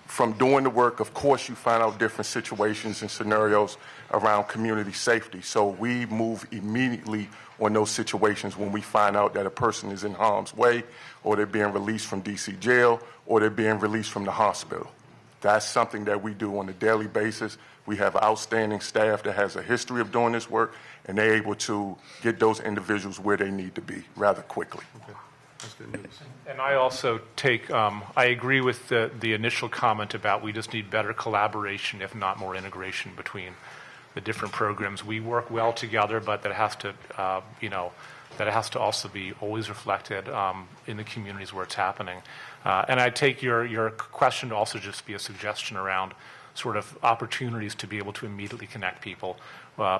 I: from doing the work, of course, you find out different situations and scenarios around community safety. So we move immediately on those situations when we find out that a person is in harm's way, or they're being released from DC jail, or they're being released from the hospital. That's something that we do on a daily basis. We have outstanding staff that has a history of doing this work, and they're able to get those individuals where they need to be rather quickly.
H: Okay. That's good news.
E: And I also I agree with the initial comment about we just need better collaboration, if not more integration between the different programs. We work well together, but that has to, that has to also be always reflected in the communities where it's happening. And I take your question to also just be a suggestion around sort of opportunities to be able to immediately connect people,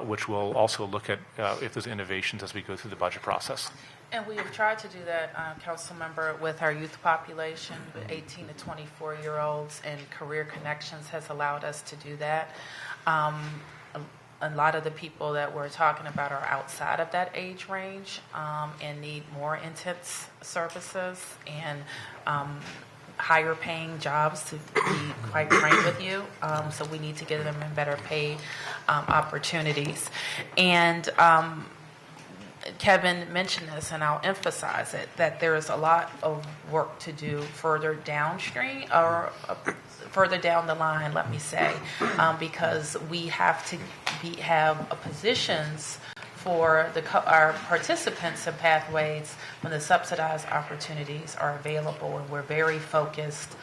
E: which we'll also look at if there's innovations as we go through the budget process.
A: And we have tried to do that, Council Member, with our youth population, with 18 to 24-year-olds, and Career Connections has allowed us to do that. A lot of the people that we're talking about are outside of that age range and need more intense services and higher paying jobs, to be quite frank with you. So we need to get them in better paid opportunities. And Kevin mentioned this, and I'll emphasize it, that there is a lot of work to do further downstream, or further down the line, let me say, because we have to have positions for our participants in Pathways when the subsidized opportunities are available, and we're very focused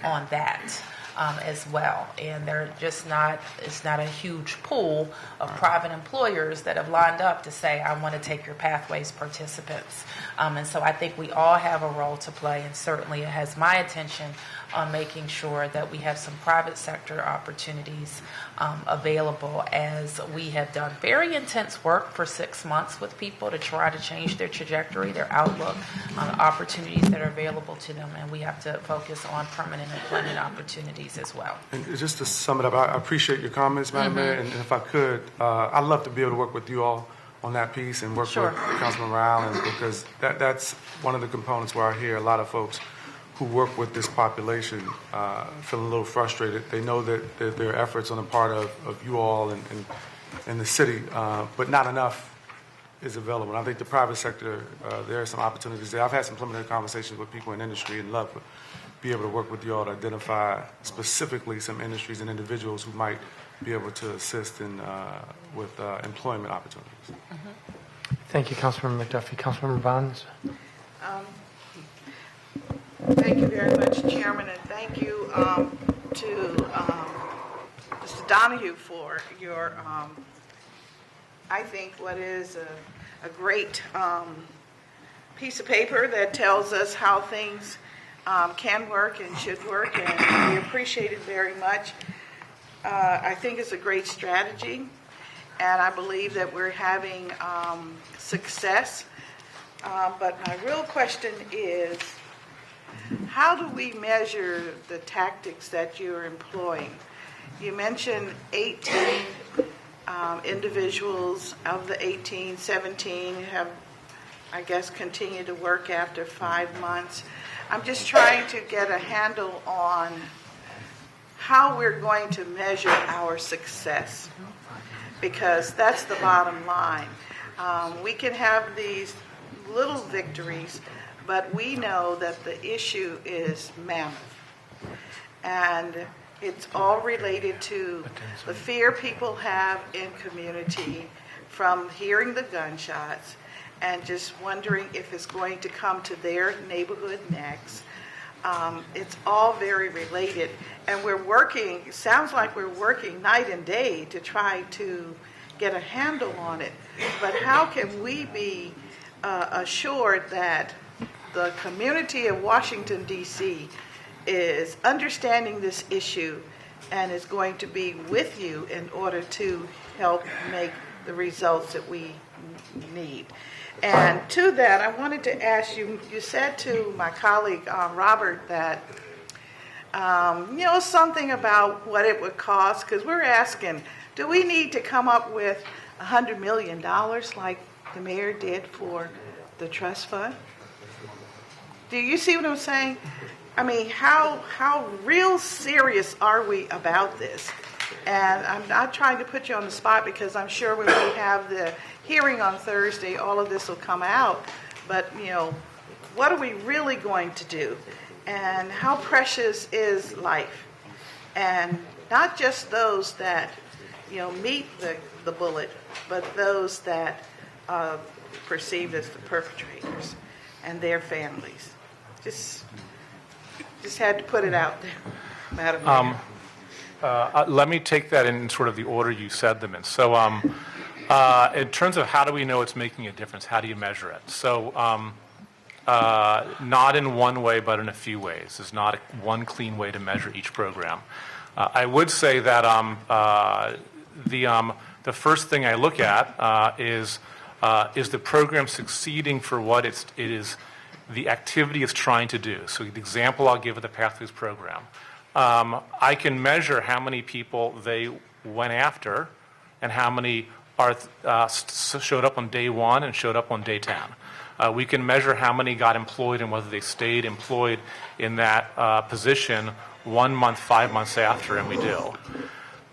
A: on that. as well. And it's not a huge pool of private employers that have lined up to say, I want to take your Pathways participants. And so I think we all have a role to play, and certainly it has my attention on making sure that we have some private sector opportunities available, as we have done very intense work for 6 months with people to try to change their trajectory, their outlook on the opportunities that are available to them, and we have to focus on permanent employment opportunities as well.
H: And just to sum it up, I appreciate your comments, Madam Mayor, and if I could, I'd love to be able to work with you all on that piece and work with Councilman Rowland, because that's one of the components where I hear a lot of folks who work with this population feeling a little frustrated. They know that there are efforts on the part of you all and the city, but not enough is available. And I think the private sector, there are some opportunities there. I've had some preliminary conversations with people in industry and love to be able to work with you all to identify specifically some industries and individuals who might be able to assist with employment opportunities.
B: Thank you, Councilmember McDuffie. Councilmember Bonds?
J: Thank you very much, Chairman, and thank you to Mr. Donahue for your, I think, what is a great piece of paper that tells us how things can work and should work, and we appreciate it very much. I think it's a great strategy, and I believe that we're having success. But my real question is, how do we measure the tactics that you're employing? You mentioned 18 individuals. Of the 18, 17 have, I guess, continued to work after 5 months. I'm just trying to get a handle on how we're going to measure our success, because that's the bottom line. We can have these little victories, but we know that the issue is Mammoth. And it's all related to the fear people have in community from hearing the gunshots and just wondering if it's going to come to their neighborhood next. It's all very related. And we're working, it sounds like we're working night and day to try to get a handle on it. But how can we be assured that the community of Washington, D.C. is understanding this issue and is going to be with you in order to help make the results that we need? And to that, I wanted to ask you, you said to my colleague, Robert, that, something about what it would cost, because we're asking, do we need to come up with $100 million like the mayor did for the trust fund? Do you see what I'm saying? I mean, how real serious are we about this? And I'm not trying to put you on the spot, because I'm sure when we have the hearing on Thursday, all of this will come out. But, what are we really going to do? And how precious is life? And not just those that, meet the bullet, but those that are perceived as the perpetrators and their families. Just had to put it out there, Madam Mayor.
E: Let me take that in sort of the order you said them in. So in terms of how do we know it's making a difference, how do you measure it? So not in one way, but in a few ways. There's not one clean way to measure each program. I would say that the first thing I look at is the program succeeding for what it is, the activity it's trying to do. So the example I'll give of the Pathways program. I can measure how many people they went after and how many showed up on day 1 and showed up on day 10. We can measure how many got employed and whether they stayed employed in that position 1 month, 5 months after, and we do.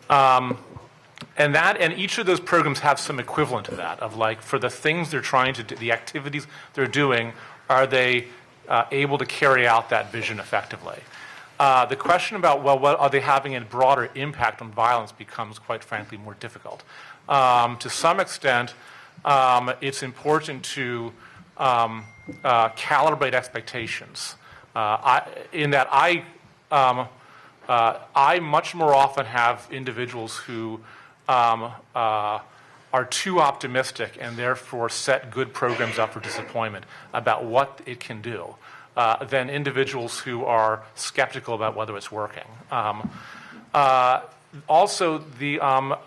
E: And each of those programs have some equivalent to that, of like, for the things they're trying to do, the activities they're doing, are they able to carry out that vision effectively? The question about, well, what are they having a broader impact on violence becomes, quite frankly, more difficult. To some extent, it's important to calibrate expectations. In that I I much more often have individuals who are too optimistic and therefore set good programs up for disappointment about what it can do than individuals who are skeptical about whether it's working. Also,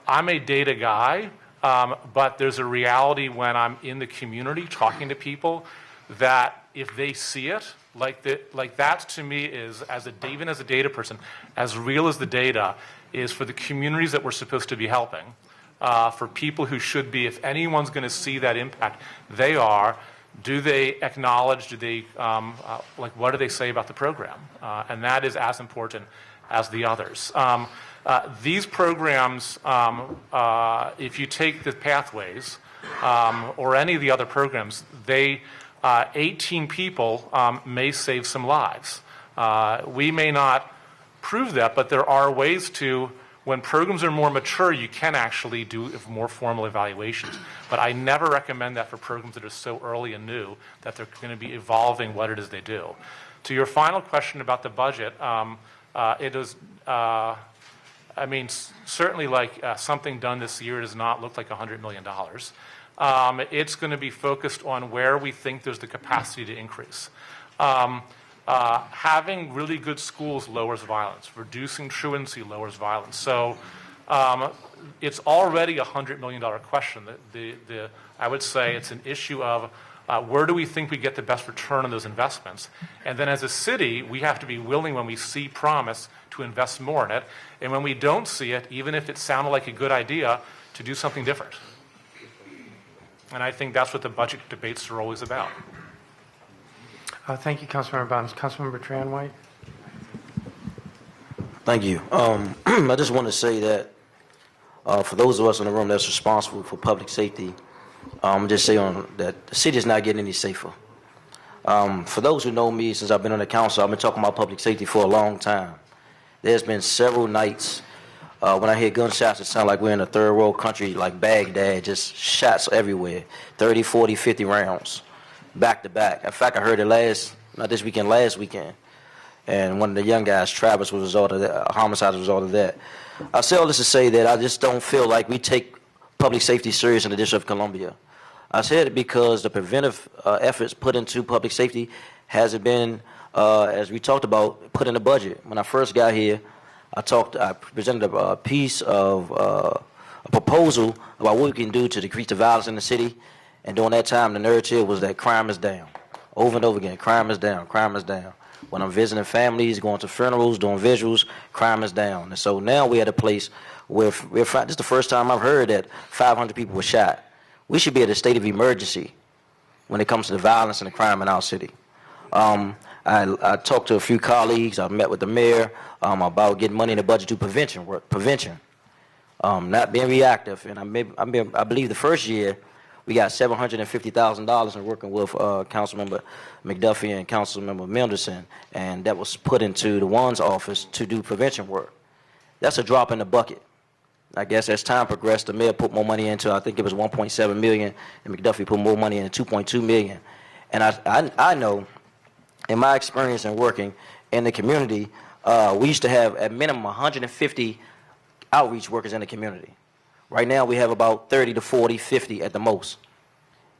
E: I'm a data guy, but there's a reality when I'm in the community talking to people that if they see it, like that to me is, even as a data person, as real as the data is for the communities that we're supposed to be helping, for people who should be, if anyone's going to see that impact, they are. Do they acknowledge, what do they say about the program? And that is as important as the others. These programs, if you take the pathways or any of the other programs, 18 people may save some lives. We may not prove that, but there are ways to, when programs are more mature, you can actually do more formal evaluations. But I never recommend that for programs that are so early and new that they're going to be evolving what it is they do. To your final question about the budget, it is, certainly something done this year does not look like $100 million. It's going to be focused on where we think there's the capacity to increase. Having really good schools lowers violence. Reducing truancy lowers violence. So it's already a $100 million question. I would say it's an issue of where do we think we get the best return on those investments? And then as a city, we have to be willing when we see promise to invest more in it. And when we don't see it, even if it sounded like a good idea, to do something different. And I think that's what the budget debates are always about.
B: Thank you, Councilmember Bonds. Councilmember Tran-White?
K: Thank you. I just want to say that for those of us in the room that's responsible for public safety, just say that the city is not getting any safer. For those who know me, since I've been on the council, I've been talking about public safety for a long time. There's been several nights when I hear gunshots, it sounds like we're in a third world country like Baghdad, just shots everywhere, 30, 40, 50 rounds, back to back. In fact, I heard it last weekend. And one of the young guys, Travis, was a result of that, Homicide was a result of that. I say all this to say that I just don't feel like we take public safety serious in the District of Columbia. I said it because the preventive efforts put into public safety hasn't been, as we talked about, put in the budget. When I first got here, I presented a piece of a proposal about what we can do to decrease the violence in the city. And during that time, the narrative was that crime is down. Over and over again, crime is down, crime is down. When I'm visiting families, going to funerals, doing visuals, crime is down. And so now we're at a place where this is the first time I've heard that 500 people were shot. We should be at a state of emergency when it comes to the violence and the crime in our city. I talked to a few colleagues. I met with the mayor about getting money in the budget to prevention, not being reactive. And I believe the first year we got $750,000 in working with Councilmember McDuffie and Councilmember Mendelson, and that was put into the one's office to do prevention work. That's a drop in the bucket. I guess as time progressed, the mayor put more money into, I think it was $1.7 million, and McDuffie put more money into $2.2 million. And I know, in my experience in working in the community, we used to have at minimum 150 outreach workers in the community. Right now we have about 30 to 40, 50 at the most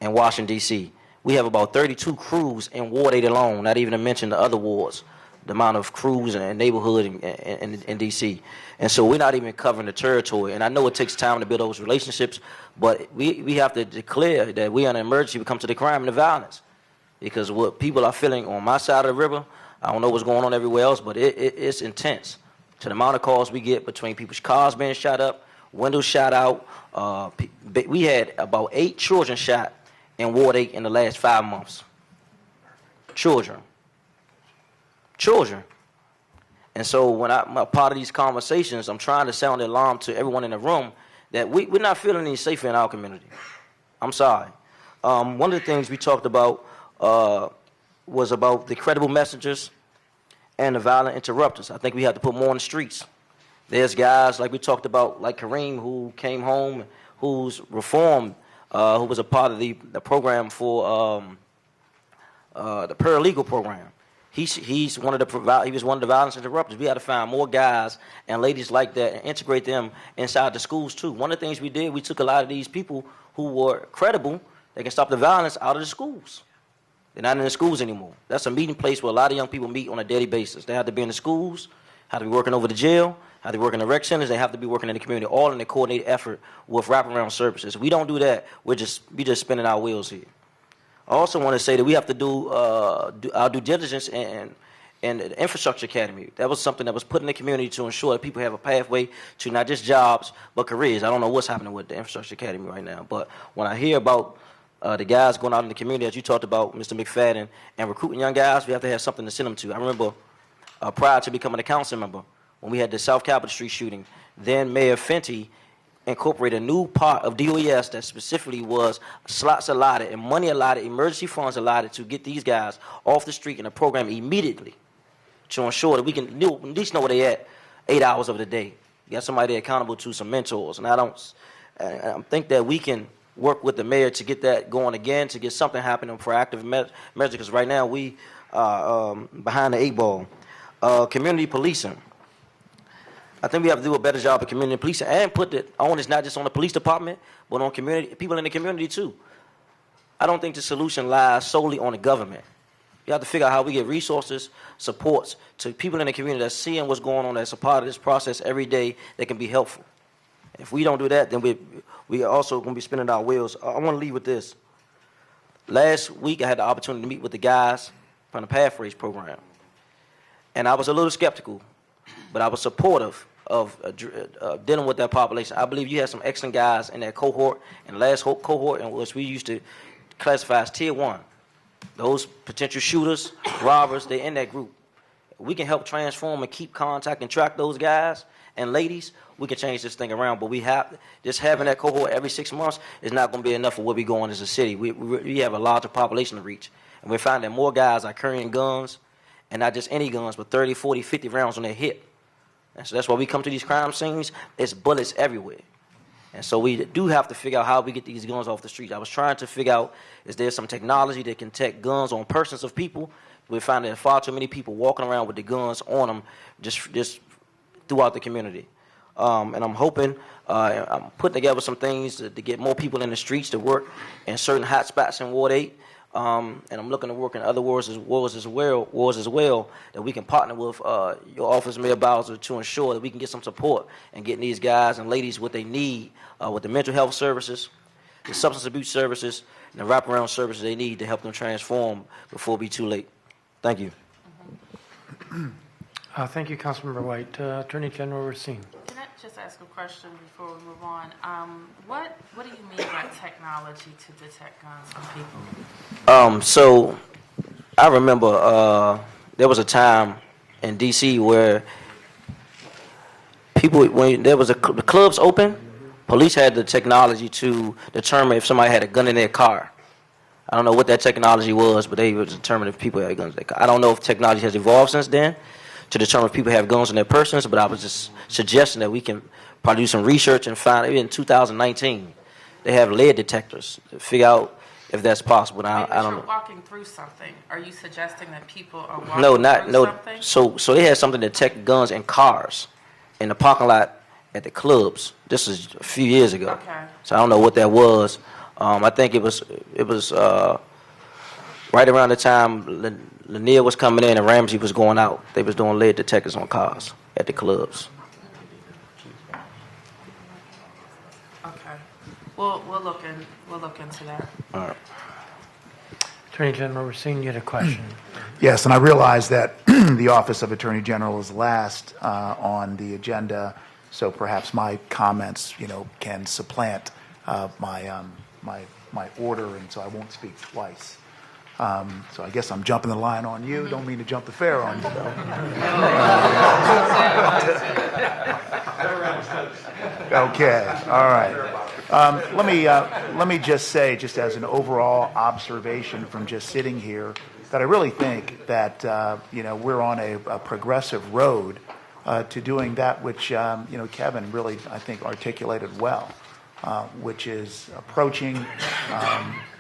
K: in Washington, D.C. We have about 32 crews in Ward 8 alone, not even to mention the other wards, the amount of crews and neighborhood in D.C. And so we're not even covering the territory. And I know it takes time to build those relationships, but we have to declare that we are in an emergency when it comes to the crime and the violence. Because what people are feeling on my side of the river, I don't know what's going on everywhere else, but it's intense. To the amount of calls we get between people's cars being shot up, windows shot out. We had about 8 children shot in Ward 8 in the last 5 months. Children. And so when I'm a part of these conversations, I'm trying to sound the alarm to everyone in the room that we're not feeling any safer in our community. I'm sorry. One of the things we talked about was about the credible messengers and the violent interrupters. I think we have to put more on the streets. There's guys like we talked about, like Kareem, who came home, who's reformed, who was a part of the program for the paralegal program. He was one of the violence interrupters. We had to find more guys and ladies like that and integrate them inside the schools too. One of the things we did, we took a lot of these people who were credible, they can stop the violence, out of the schools. They're not in the schools anymore. That's a meeting place where a lot of young people meet on a daily basis. They have to be in the schools, have to be working over the jail, have to be working in the rec centers, they have to be working in the community, all in a coordinated effort with wraparound services. If we don't do that, we just spinning our wheels here. I also want to say that we have to do our due diligence and the Infrastructure Academy. That was something that was put in the community to ensure that people have a pathway to not just jobs, but careers. I don't know what's happening with the Infrastructure Academy right now, but when I hear about the guys going out in the community, as you talked about, Mr. McFadden, and recruiting young guys, we have to have something to send them to. I remember prior to becoming a council member, when we had the South Capitol Street shooting, then Mayor Fenty incorporated a new part of DOES that specifically was slots allotted and money allotted, emergency funds allotted to get these guys off the street in a program immediately to ensure that we can at least know where they at 8 hours of the day. You got somebody accountable to, some mentors. And I think that we can work with the mayor to get that going again, to get something happening, proactive measure, because right now we are behind the 8 ball. Community policing. I think we have to do a better job of community policing and put the onus not just on the police department, but on people in the community too. I don't think the solution lies solely on the government. You have to figure out how we get resources, supports to people in the community that's seeing what's going on, that's a part of this process every day, that can be helpful. If we don't do that, then we are also going to be spinning our wheels. I want to leave with this. Last week, I had the opportunity to meet with the guys from the Pathways program, and I was a little skeptical, but I was supportive of dealing with that population. I believe you had some excellent guys in that cohort, and the last cohort in which we used to classify as Tier 1. Those potential shooters, robbers, they're in that group. We can help transform and keep contact and track those guys and ladies. We can change this thing around, but we have just having that cohort every 6 months is not going to be enough for where we're going as a city. We have a larger population to reach, and we're finding that more guys are carrying guns, and not just any guns, but 30, 40, 50 rounds on their hip. And so that's why we come to these crime scenes. There's bullets everywhere. And so we do have to figure out how we get these guns off the street. I was trying to figure out, is there some technology that can detect guns on persons of people? We find that far too many people walking around with the guns on them just throughout the community. And I'm hoping, I'm putting together some things to get more people in the streets to work in certain hot spots in Ward 8. And I'm looking to work in other wards as well, that we can partner with your office, Mayor Bowser, to ensure that we can get some support and getting these guys and ladies what they need with the mental health services, the substance abuse services, and the wraparound services they need to help them transform before it be too late. Thank you.
B: Thank you, Councilmember White. Attorney General Racine.
A: Can I just ask a question before we move on? What do you mean by technology to detect guns on people?
K: So I remember there was a time in D.C. where people, when there was the clubs open, police had the technology to determine if somebody had a gun in their car. I don't know what that technology was, but they would determine if people had guns in their car. I don't know if technology has evolved since then to determine if people have guns in their persons, but I was just suggesting that we can probably do some research and find, in 2019, they have lead detectors to figure out if that's possible. Now, I don't know.
A: You're walking through something. Are you suggesting that people are walking through something?
K: So they had something to detect guns in cars in the parking lot at the clubs. This is a few years ago.
A: Okay.
K: So I don't know what that was. I think it was right around the time Lanier was coming in and Ramsey was going out. They was doing lead detectors on cars at the clubs.
A: Okay. We'll look into that.
K: All right.
B: Attorney General Racine, you had a question.
L: Yes, and I realize that the Office of Attorney General is last on the agenda, so perhaps my comments, can supplant my order, and so I won't speak twice. So I guess I'm jumping the line on you. Don't mean to jump the fair on you, though. Okay, all right. Let me just say, just as an overall observation from just sitting here, that I really think that we're on a progressive road to doing that which Kevin really, I think, articulated well, which is approaching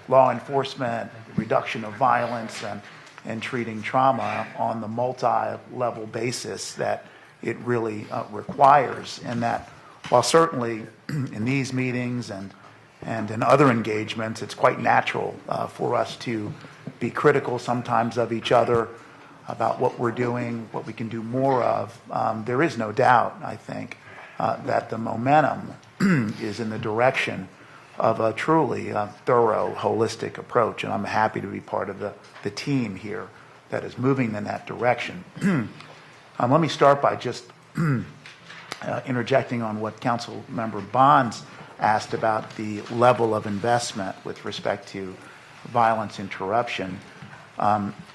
L: law enforcement, reduction of violence, and in treating trauma on the multi-level basis that it really requires. And that while certainly in these meetings and in other engagements, it's quite natural for us to be critical sometimes of each other about what we're doing, what we can do more of. There is no doubt, I think, that the momentum is in the direction of a truly thorough, holistic approach, and I'm happy to be part of the team here that is moving in that direction. Let me start by just interjecting on what Council Member Bonds asked about the level of investment with respect to violence interruption.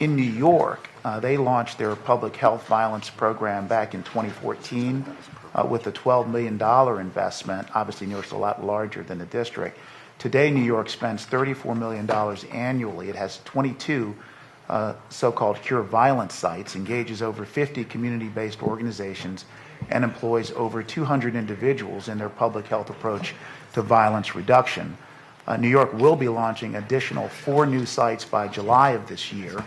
L: In New York, they launched their public health violence program back in 2014 with a $12 million investment. Obviously, New York's a lot larger than the district. Today, New York spends $34 million annually. It has 22 so-called cure violence sites, engages over 50 community-based organizations, and employs over 200 individuals in their public health approach to violence reduction. New York will be launching additional 4 new sites by July of this year.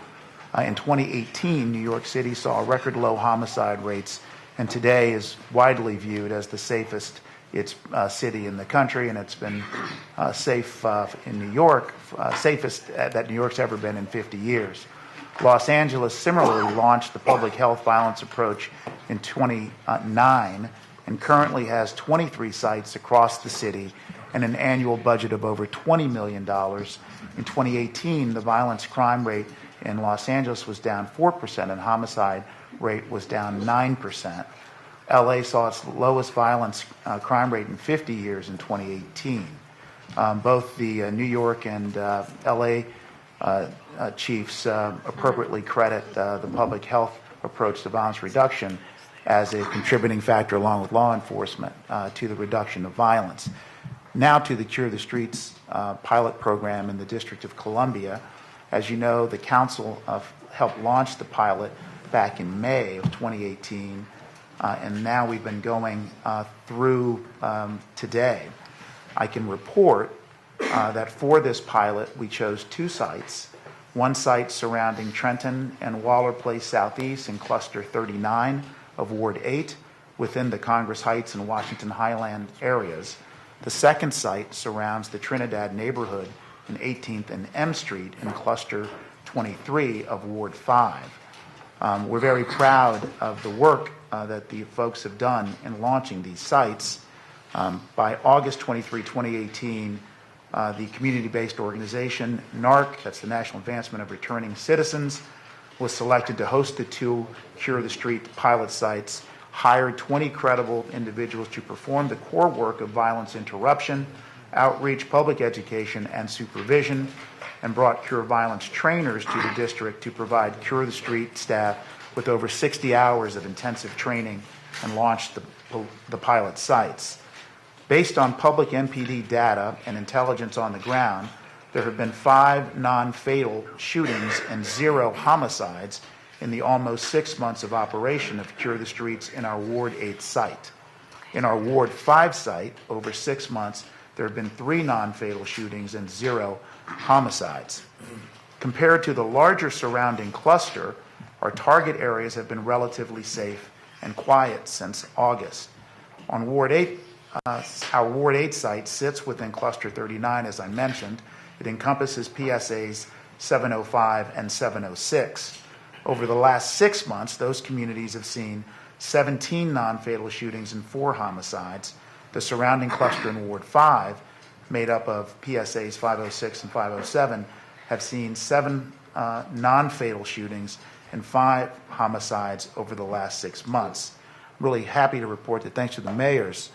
L: In 2018, New York City saw record low homicide rates, and today is widely viewed as the safest city in the country, and it's been safe in New York, safest that New York's ever been in 50 years. Los Angeles similarly launched the public health violence approach in 2009 and currently has 23 sites across the city and an annual budget of over $20 million. In 2018, the violence crime rate in Los Angeles was down 4% and homicide rate was down 9%. LA saw its lowest violence crime rate in 50 years in 2018. Both the New York and LA chiefs appropriately credit the public health approach to violence reduction as a contributing factor, along with law enforcement, to the reduction of violence. Now to the Cure the Streets pilot program in the District of Columbia. As you know, the council helped launch the pilot back in May of 2018, and now we've been going through today. I can report that for this pilot, we chose 2 sites. One site surrounding Trenton and Waller Place Southeast in Cluster 39 of Ward 8 within the Congress Heights and Washington Highland areas. The second site surrounds the Trinidad neighborhood in 18th and M Street in Cluster 23 of Ward 5. We're very proud of the work that the folks have done in launching these sites. By August 23, 2018, the community-based organization, Gnarrk, that's the National Advancement of Returning Citizens, was selected to host the 2 Cure the Street pilot sites, hired 20 credible individuals to perform the core work of violence interruption, outreach, public education, and supervision, and brought Cure Violence trainers to the district to provide Cure the Street staff with over 60 hours of intensive training and launched the pilot sites. Based on public NPD data and intelligence on the ground, there have been 5 non-fatal shootings and 0 homicides in the almost 6 months of operation of Cure the Streets in our Ward 8 site. In our Ward 5 site, over 6 months, there have been 3 non-fatal shootings and 0 homicides. Compared to the larger surrounding cluster, our target areas have been relatively safe and quiet since August. On Ward 8, our Ward 8 site sits within Cluster 39, as I mentioned. It encompasses PSAs 705 and 706. Over the last 6 months, those communities have seen 17 non-fatal shootings and 4 homicides. The surrounding cluster in Ward 5, made up of PSAs 506 and 507, have seen 7 non-fatal shootings and 5 homicides over the last 6 months. I'm really happy to report that thanks to the mayor's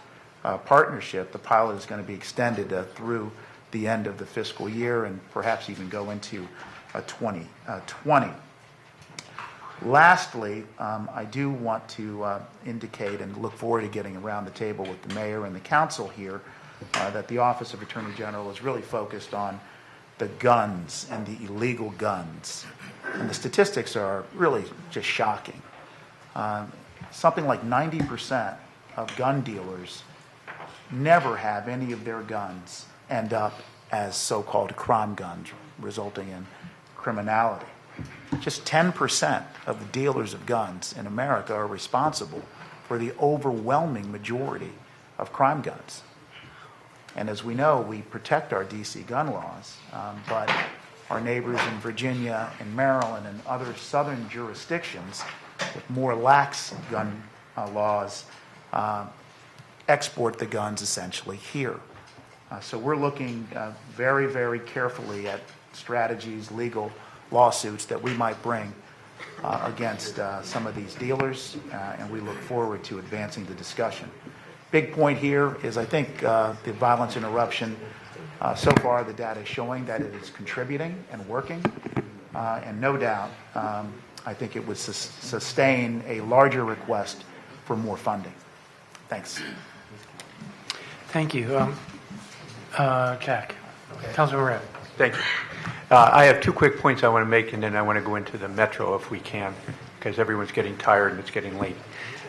L: partnership, the pilot is going to be extended through the end of the fiscal year and perhaps even go into 2020. Lastly, I do want to indicate and look forward to getting around the table with the mayor and the council here that the Office of Attorney General is really focused on the guns and the illegal guns. And the statistics are really just shocking. Something like 90% of gun dealers never have any of their guns end up as so-called crime guns, resulting in criminality. Just 10% of the dealers of guns in America are responsible for the overwhelming majority of crime guns. And as we know, we protect our D.C. gun laws, but our neighbors in Virginia and Maryland and other southern jurisdictions with more lax gun laws export the guns essentially here. So we're looking very, very carefully at strategies, legal lawsuits that we might bring against some of these dealers, and we look forward to advancing the discussion. Big point here is I think the violence interruption, so far the data is showing that it is contributing and working, and no doubt I think it would sustain a larger request for more funding. Thanks.
B: Thank you. Jack. Councilman Moran.
M: Thank you. I have 2 quick points I want to make, and then I want to go into the metro if we can, because everyone's getting tired and it's getting late.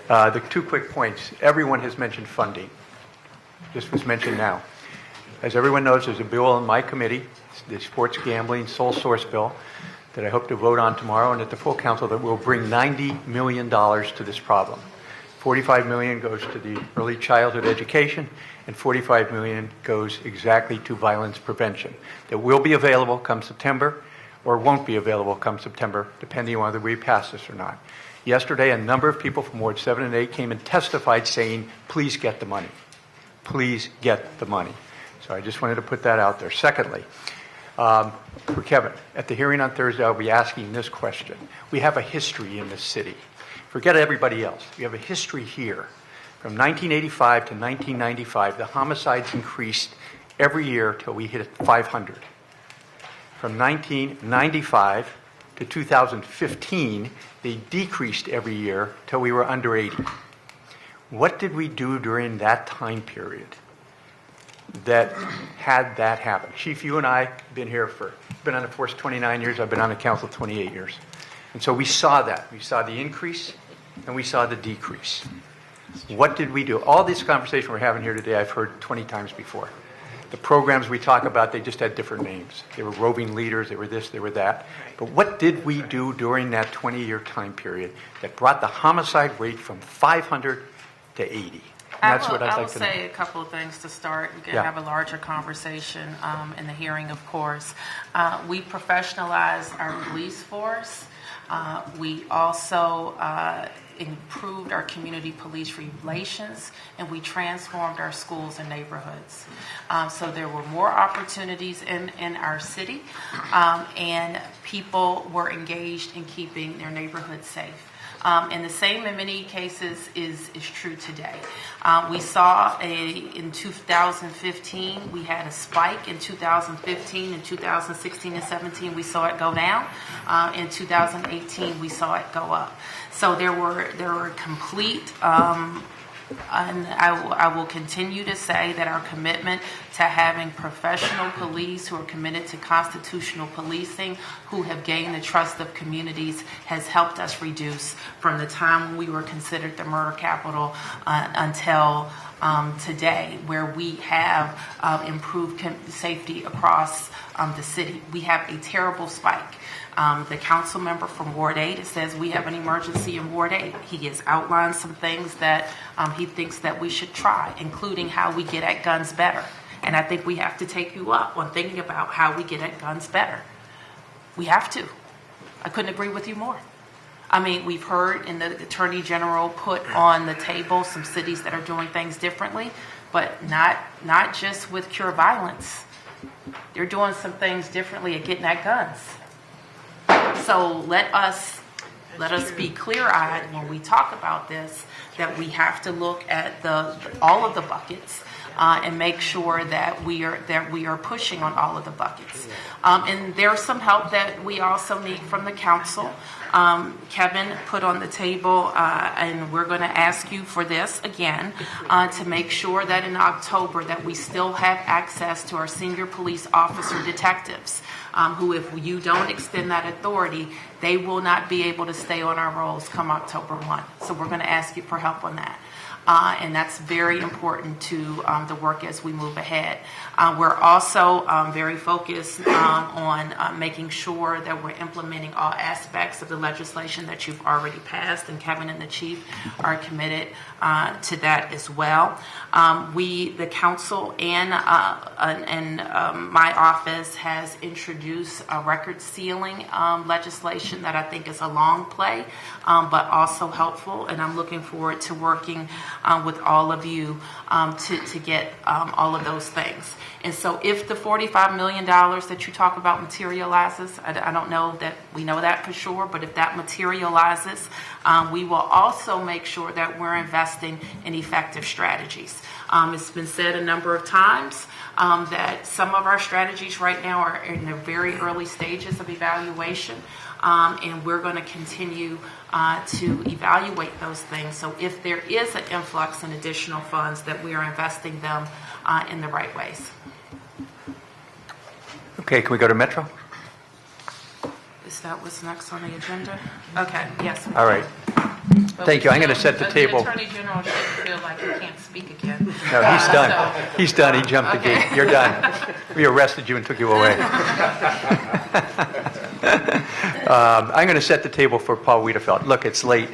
M: The 2 quick points. Everyone has mentioned funding. This was mentioned now. As everyone knows, there's a bill in my committee, the sports gambling sole source bill, that I hope to vote on tomorrow and at the full council that will bring $90 million to this problem. $45 million goes to the early childhood education, and $45 million goes exactly to violence prevention. That will be available come September, or won't be available come September, depending on whether we pass this or not. Yesterday, a number of people from Ward 7 and 8 came and testified saying, please get the money. Please get the money. So I just wanted to put that out there. Secondly, for Kevin, at the hearing on Thursday, I'll be asking this question. We have a history in this city. Forget everybody else. We have a history here. From 1985 to 1995, the homicides increased every year till we hit 500. From 1995 to 2015, they decreased every year till we were under 80. What did we do during that time period that had that happen? Chief, you and I have been here been on the force 29 years. I've been on the council 28 years. And so we saw that. We saw the increase and we saw the decrease. What did we do? All this conversation we're having here today, I've heard 20 times before. The programs we talk about, they just had different names. They were roving leaders, they were this, they were that. But what did we do during that 20-year time period that brought the homicide rate from 500 to 80?
A: I will say a couple of things to start. We can
M: Yeah.
A: have a larger conversation in the hearing, of course. We professionalized our police force. We also improved our community police relations, and we transformed our schools and neighborhoods. So there were more opportunities in our city, and people were engaged in keeping their neighborhoods safe. And the same in many cases is true today. We saw in 2015, we had a spike in 2015. In 2016 and 17, we saw it go down. In 2018, we saw it go up. So there were complete, and I will continue to say that our commitment to having professional police who are committed to constitutional policing, who have gained the trust of communities, has helped us reduce from the time when we were considered the murder capital until today, where we have improved safety across the city. We have a terrible spike. The council member from Ward 8 says we have an emergency in Ward 8. He has outlined some things that he thinks that we should try, including how we get at guns better. And I think we have to take you up on thinking about how we get at guns better. We have to. I couldn't agree with you more. I mean, we've heard in the Attorney General put on the table some cities that are doing things differently, but not just with cure violence. They're doing some things differently at getting at guns. So let us be clear-eyed when we talk about this, that we have to look at all of the buckets and make sure that we are pushing on all of the buckets. And there's some help that we also need from the council. Kevin put on the table, and we're going to ask you for this again, to make sure that in October that we still have access to our senior police officer detectives. who, if you don't extend that authority, they will not be able to stay on our rolls come October 1. So we're going to ask you for help on that. And that's very important to the work as we move ahead. We're also very focused on making sure that we're implementing all aspects of the legislation that you've already passed, and Kevin and the chief are committed to that as well. The council and my office has introduced a record sealing legislation that I think is a long play, but also helpful, and I'm looking forward to working with all of you to get all of those things. And so if the $45 million that you talk about materializes, I don't know that we know that for sure, but if that materializes, we will also make sure that we're investing in effective strategies. It's been said a number of times that some of our strategies right now are in the very early stages of evaluation, and we're going to continue to evaluate those things. So if there is an influx in additional funds, that we are investing them in the right ways.
M: Okay, can we go to Metro?
A: Is that what's next on the agenda? Okay, yes.
M: All right. Thank you. I'm going to set the table.
A: The Attorney General should feel like he can't speak again.
M: No, he's done. He's done. He jumped the gate. You're done. We arrested you and took you away. I'm going to set the table for Paul Wiedefeld. Look, it's late.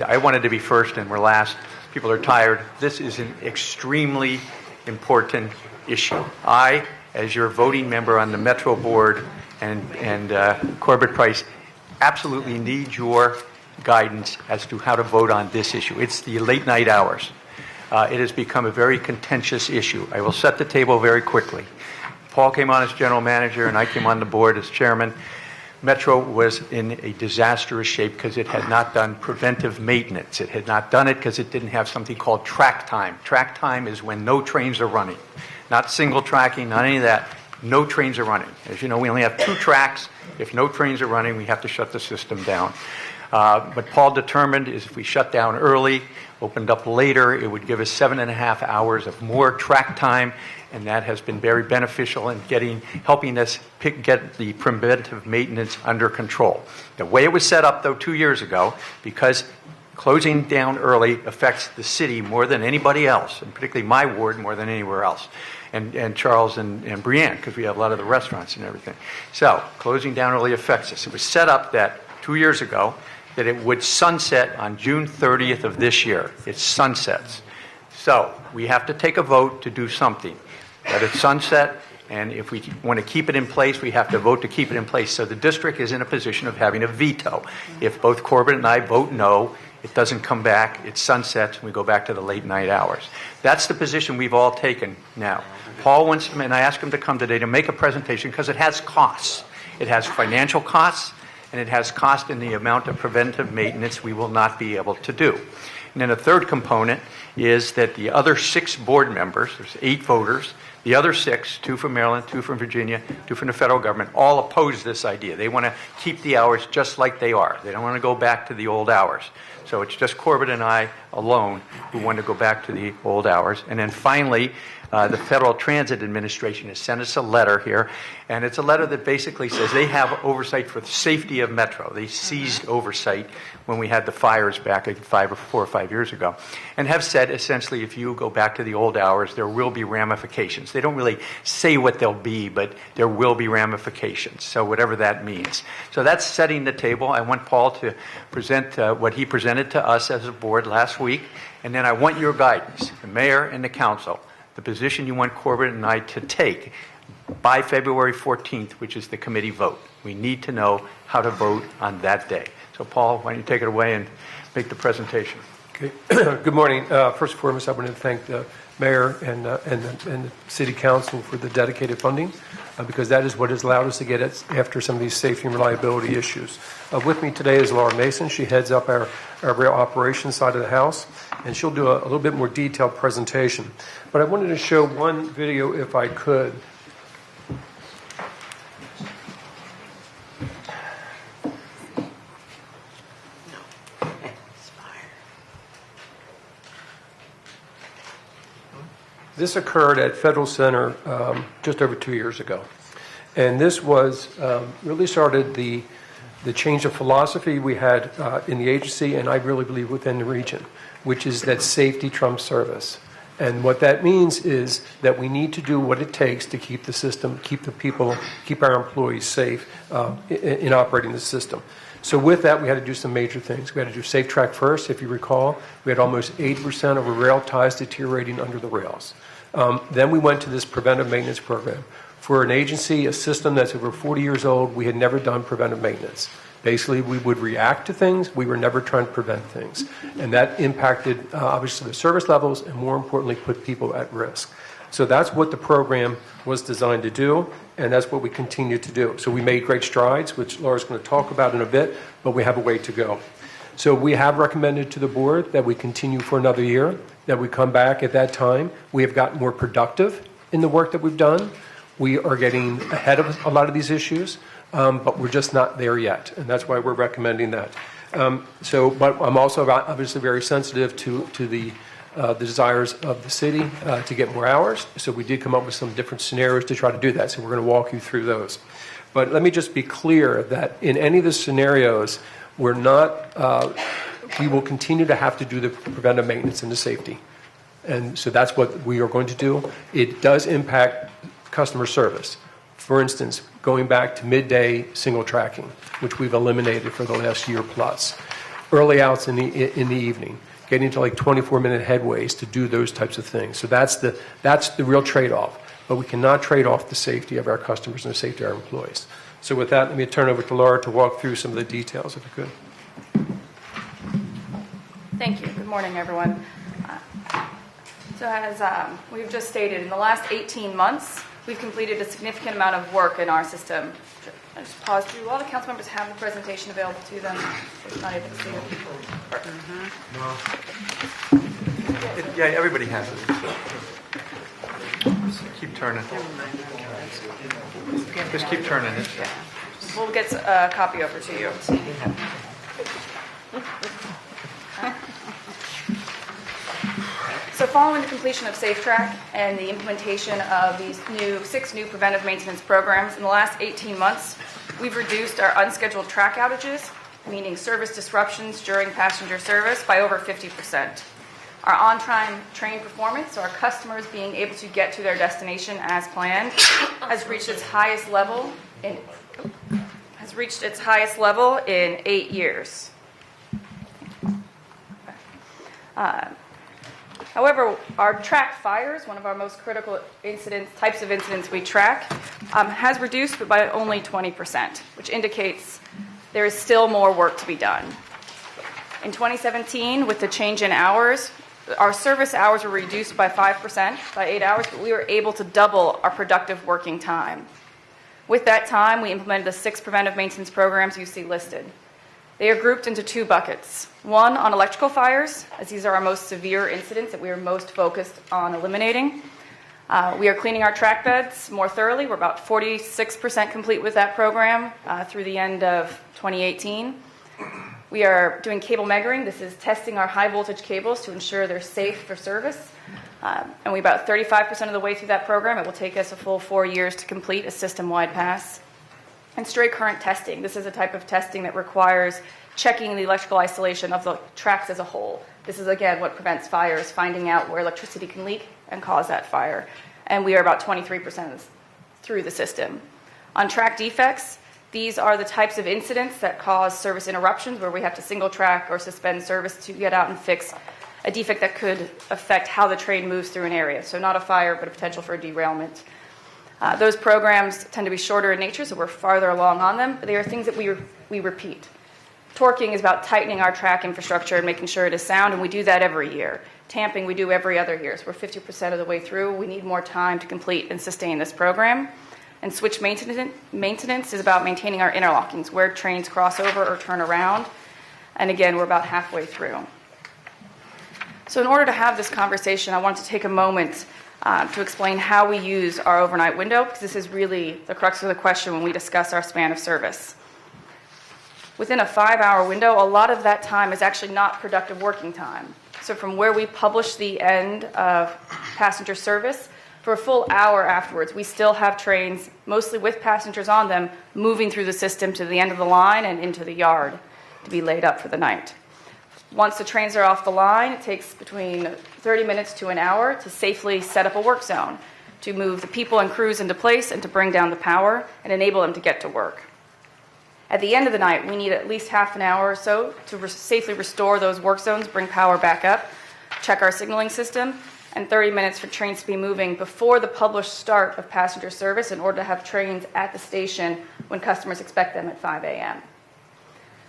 M: I wanted to be first, and we're last. People are tired. This is an extremely important issue. I, as your voting member on the Metro Board and Corbett Price, absolutely need your guidance as to how to vote on this issue. It's the late night hours. It has become a very contentious issue. I will set the table very quickly. Paul came on as general manager, and I came on the board as chairman. Metro was in a disastrous shape because it had not done preventive maintenance. It had not done it because it didn't have something called track time. Track time is when no trains are running. Not single tracking, not any of that. No trains are running. As you know, we only have 2 tracks. If no trains are running, we have to shut the system down. What Paul determined is if we shut down early, opened up later, it would give us 7.5 hours of more track time, and that has been very beneficial in helping us get the preventive maintenance under control. The way it was set up, though, 2 years ago, because closing down early affects the city more than anybody else, and particularly my ward more than anywhere else, and Charles and Brienne, because we have a lot of the restaurants and everything. So closing down early affects us. It was set up that 2 years ago that it would sunset on June 30th of this year. It sunsets. So we have to take a vote to do something. Let it sunset, and if we want to keep it in place, we have to vote to keep it in place. So the district is in a position of having a veto. If both Corbett and I vote no, it doesn't come back, it sunsets, and we go back to the late night hours. That's the position we've all taken now. Paul wants to, and I asked him to come today to make a presentation because it has costs. It has financial costs, and it has cost in the amount of preventive maintenance we will not be able to do. And then a third component is that the other 6 board members, there's 8 voters, the other 6, 2 from Maryland, 2 from Virginia, 2 from the federal government, all oppose this idea. They want to keep the hours just like they are. They don't want to go back to the old hours. So it's just Corbett and I alone who want to go back to the old hours. And then finally, the Federal Transit Administration has sent us a letter here, and it's a letter that basically says they have oversight for the safety of Metro. They seized oversight when we had the fires back 4 or 5 years ago, and have said essentially if you go back to the old hours, there will be ramifications. They don't really say what they'll be, but there will be ramifications, so whatever that means. So that's setting the table. I want Paul to present what he presented to us as a board last week, and then I want your guidance, the mayor and the council, the position you want Corbett and I to take by February 14th, which is the committee vote. We need to know how to vote on that day. So, Paul, why don't you take it away and make the presentation?
N: Okay. Good morning. First and foremost, I want to thank the mayor and the city council for the dedicated funding, because that is what has allowed us to get it after some of these safety and reliability issues. With me today is Laura Mason. She heads up our rail operations side of the house, and she'll do a little bit more detailed presentation. But I wanted to show one video, if I could. This occurred at Federal Center just over 2 years ago. And this was really started the change of philosophy we had in the agency, and I really believe within the region, which is that safety trumps service. And what that means is that we need to do what it takes to keep the system, keep the people, keep our employees safe in operating the system. So with that, we had to do some major things. We had to do safe track first. If you recall, we had almost 80% of our rail ties deteriorating under the rails. Then we went to this preventive maintenance program. For an agency, a system that's over 40 years old, we had never done preventive maintenance. Basically, we would react to things. We were never trying to prevent things. And that impacted, obviously, the service levels and, more importantly, put people at risk. So that's what the program was designed to do, and that's what we continue to do. So we made great strides, which Laura's going to talk about in a bit, but we have a way to go. So we have recommended to the board that we continue for another year, that we come back at that time. We have gotten more productive in the work that we've done. We are getting ahead of a lot of these issues. But we're just not there yet, and that's why we're recommending that. But I'm also obviously very sensitive to the desires of the city to get more hours. So we did come up with some different scenarios to try to do that. So we're going to walk you through those. But let me just be clear that in any of the scenarios, we're not. We will continue to have to do the preventive maintenance and the safety, and so that's what we are going to do. It does impact customer service. For instance, going back to midday single tracking, which we've eliminated for the last year plus. Early outs in the evening, getting to like 24-minute headways to do those types of things. So that's the real trade-off. But we cannot trade off the safety of our customers and the safety of our employees. So with that, let me turn over to Laura to walk through some of the details, if you could.
O: Thank you. Good morning, everyone. So as we've just stated, in the last 18 months, we've completed a significant amount of work in our system. I just paused. Do a lot of council members have the presentation available to them? If not able to see it.
M: Yeah, everybody has it. Keep turning. Just keep turning it.
O: We'll get a copy over to you. So following the completion of SafeTrack and the implementation of these 6 new preventive maintenance programs, in the last 18 months, we've reduced our unscheduled track outages, meaning service disruptions during passenger service, by over 50%. Our on-time train performance, so our customers being able to get to their destination as planned, has reached its highest level in 8 years. However, our track fires, one of our most critical types of incidents we track, has reduced by only 20%, which indicates there is still more work to be done. In 2017, with the change in hours, our service hours were reduced by 5%, by 8 hours, but we were able to double our productive working time. With that time, we implemented the 6 preventive maintenance programs you see listed. They are grouped into 2 buckets. One on electrical fires, as these are our most severe incidents that we are most focused on eliminating. We are cleaning our track beds more thoroughly. We're about 46% complete with that program through the end of 2018. We are doing cable measuring. This is testing our high voltage cables to ensure they're safe for service. And we're about 35% of the way through that program. It will take us a full 4 years to complete a system-wide pass. And stray current testing. This is a type of testing that requires checking the electrical isolation of the tracks as a whole. This is, again, what prevents fires, finding out where electricity can leak and cause that fire. And we are about 23% through the system. On track defects, these are the types of incidents that cause service interruptions, where we have to single track or suspend service to get out and fix a defect that could affect how the train moves through an area. So not a fire, but a potential for a derailment. Those programs tend to be shorter in nature, so we're farther along on them, but they are things that we repeat. Torquing is about tightening our track infrastructure and making sure it is sound, and we do that every year. Tamping we do every other year, so we're 50% of the way through. We need more time to complete and sustain this program. And switch maintenance is about maintaining our interlockings, where trains cross over or turn around. And again, we're about halfway through. So in order to have this conversation, I want to take a moment to explain how we use our overnight window, because this is really the crux of the question when we discuss our span of service. Within a 5-hour window, a lot of that time is actually not productive working time. So from where we publish the end of passenger service For a full hour afterwards, we still have trains, mostly with passengers on them, moving through the system to the end of the line and into the yard to be laid up for the night. Once the trains are off the line, it takes between 30 minutes to an hour to safely set up a work zone, to move the people and crews into place and to bring down the power and enable them to get to work. At the end of the night, we need at least half an hour or so to safely restore those work zones, bring power back up, check our signaling system, and 30 minutes for trains to be moving before the published start of passenger service in order to have trains at the station when customers expect them at 5 a.m.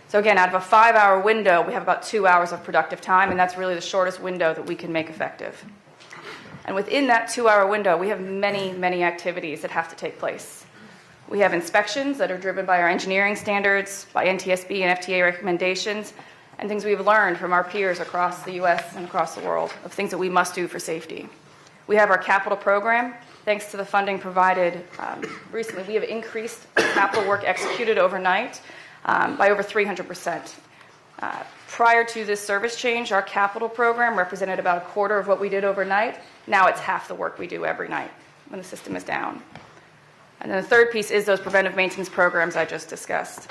O: So again, out of a 5-hour window, we have about 2 hours of productive time, and that's really the shortest window that we can make effective. And within that 2-hour window, we have many, many activities that have to take place. We have inspections that are driven by our engineering standards, by NTSB and FTA recommendations, and things we've learned from our peers across the U.S. and across the world of things that we must do for safety. We have our capital program. Thanks to the funding provided recently, we have increased capital work executed overnight by over 300%. Prior to this service change, our capital program represented about a quarter of what we did overnight. Now it's half the work we do every night when the system is down. And then the third piece is those preventive maintenance programs I just discussed.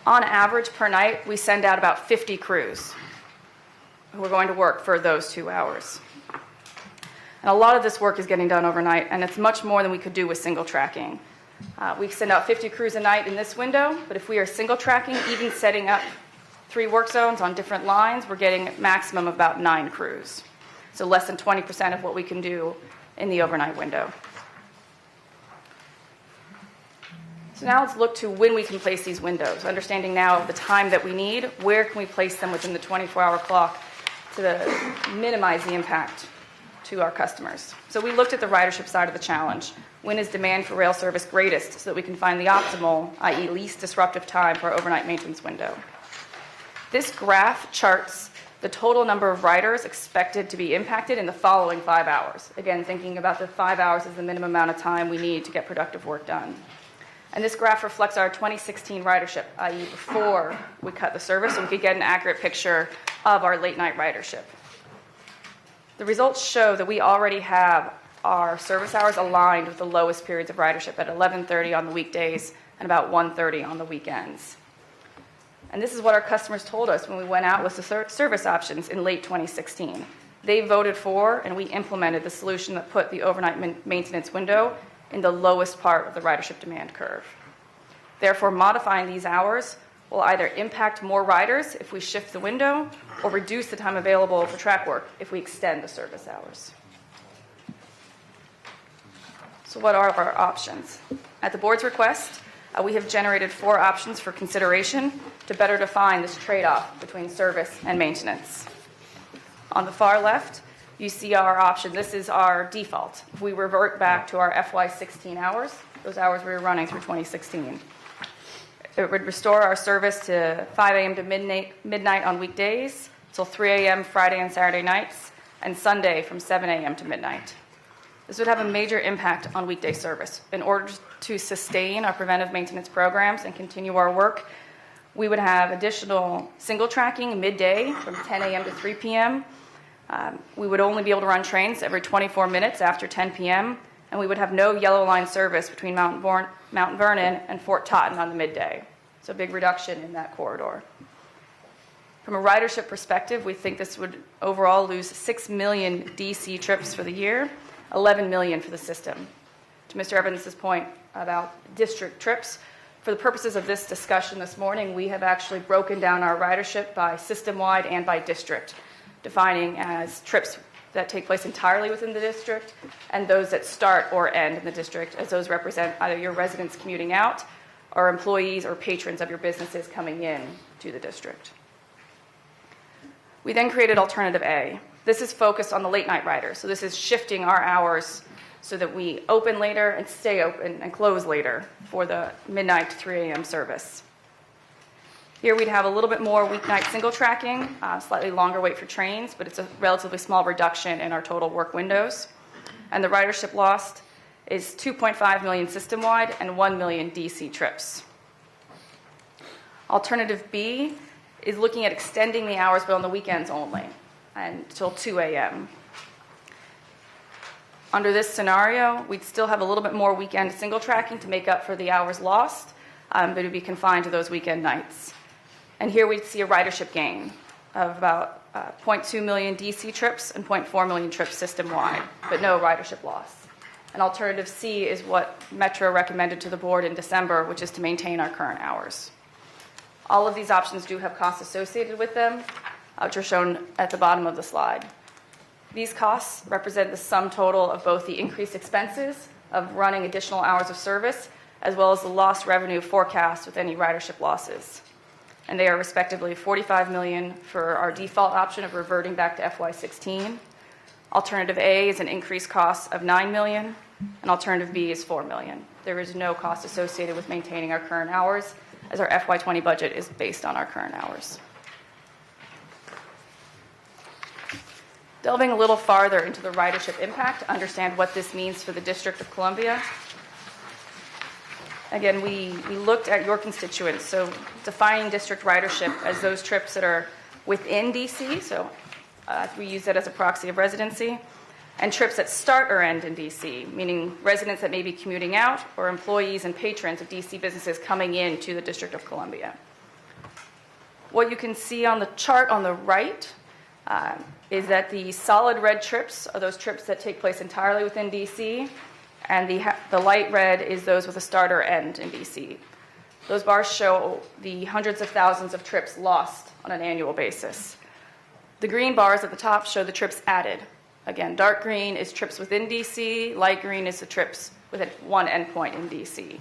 O: On average per night, we send out about 50 crews who are going to work for those 2 hours. And a lot of this work is getting done overnight, and it's much more than we could do with single tracking. We send out 50 crews a night in this window, but if we are single tracking, even setting up 3 work zones on different lines, we're getting a maximum of about 9 crews. So less than 20% of what we can do in the overnight window. So now let's look to when we can place these windows, understanding now the time that we need, where can we place them within the 24-hour clock to minimize the impact to our customers. So we looked at the ridership side of the challenge. When is demand for rail service greatest so that we can find the optimal, i.e. least disruptive time for our overnight maintenance window? This graph charts the total number of riders expected to be impacted in the following 5 hours. Again, thinking about the 5 hours as the minimum amount of time we need to get productive work done. And this graph reflects our 2016 ridership, i.e. before we cut the service, so we could get an accurate picture of our late night ridership. The results show that we already have our service hours aligned with the lowest periods of ridership at 11:30 on the weekdays and about 1:30 on the weekends. And this is what our customers told us when we went out with the service options in late 2016. They voted for and we implemented the solution that put the overnight maintenance window in the lowest part of the ridership demand curve. Therefore, modifying these hours will either impact more riders if we shift the window or reduce the time available for track work if we extend the service hours. So what are our options? At the board's request, we have generated 4 options for consideration to better define this trade-off between service and maintenance. On the far left, you see our option. This is our default. If we revert back to our FY16 hours, those hours we were running through 2016. It would restore our service to 5 a.m. to midnight on weekdays, till 3 a.m. Friday and Saturday nights, and Sunday from 7 a.m. to midnight. This would have a major impact on weekday service. In order to sustain our preventive maintenance programs and continue our work, we would have additional single tracking midday from 10 a.m. to 3 p.m., we would only be able to run trains every 24 minutes after 10 p.m., and we would have no yellow line service between Mount Vernon and Fort Totten on the midday. So a big reduction in that corridor. From a ridership perspective, we think this would overall lose 6 million DC trips for the year, 11 million for the system. To Mr. Evans' point about district trips, for the purposes of this discussion this morning, we have actually broken down our ridership by system-wide and by district, defining as trips that take place entirely within the district and those that start or end in the district, as those represent either your residents commuting out or employees or patrons of your businesses coming in to the district. We then created Alternative A. This is focused on the late night riders. So this is shifting our hours so that we open later and stay open and close later for the midnight to 3 a.m. service. Here we'd have a little bit more weeknight single tracking, slightly longer wait for trains, but it's a relatively small reduction in our total work windows. And the ridership lost is 2.5 million system-wide and 1 million DC trips. Alternative B is looking at extending the hours, but on the weekends only, until 2 a.m. Under this scenario, we'd still have a little bit more weekend single tracking to make up for the hours lost, but it would be confined to those weekend nights. And here we'd see a ridership gain of about 0.2 million DC trips and 0.4 million trips system-wide, but no ridership loss. And alternative C is what Metro recommended to the board in December, which is to maintain our current hours. All of these options do have costs associated with them, which are shown at the bottom of the slide. These costs represent the sum total of both the increased expenses of running additional hours of service, as well as the lost revenue forecast with any ridership losses. And they are respectively $45 million for our default option of reverting back to FY16. Alternative A is an increased cost of $9 million, and alternative B is $4 million. There is no cost associated with maintaining our current hours, as our FY20 budget is based on our current hours. Delving a little farther into the ridership impact to understand what this means for the District of Columbia. Again, we looked at your constituents, so defining district ridership as those trips that are within DC, so we use that as a proxy of residency, and trips that start or end in DC, meaning residents that may be commuting out or employees and patrons of DC businesses coming into the District of Columbia. What you can see on the chart on the right is that the solid red trips are those trips that take place entirely within DC, and the light red is those with a start or end in DC. Those bars show the hundreds of thousands of trips lost on an annual basis. The green bars at the top show the trips added. Again, dark green is trips within DC, light green is the trips with one endpoint in DC.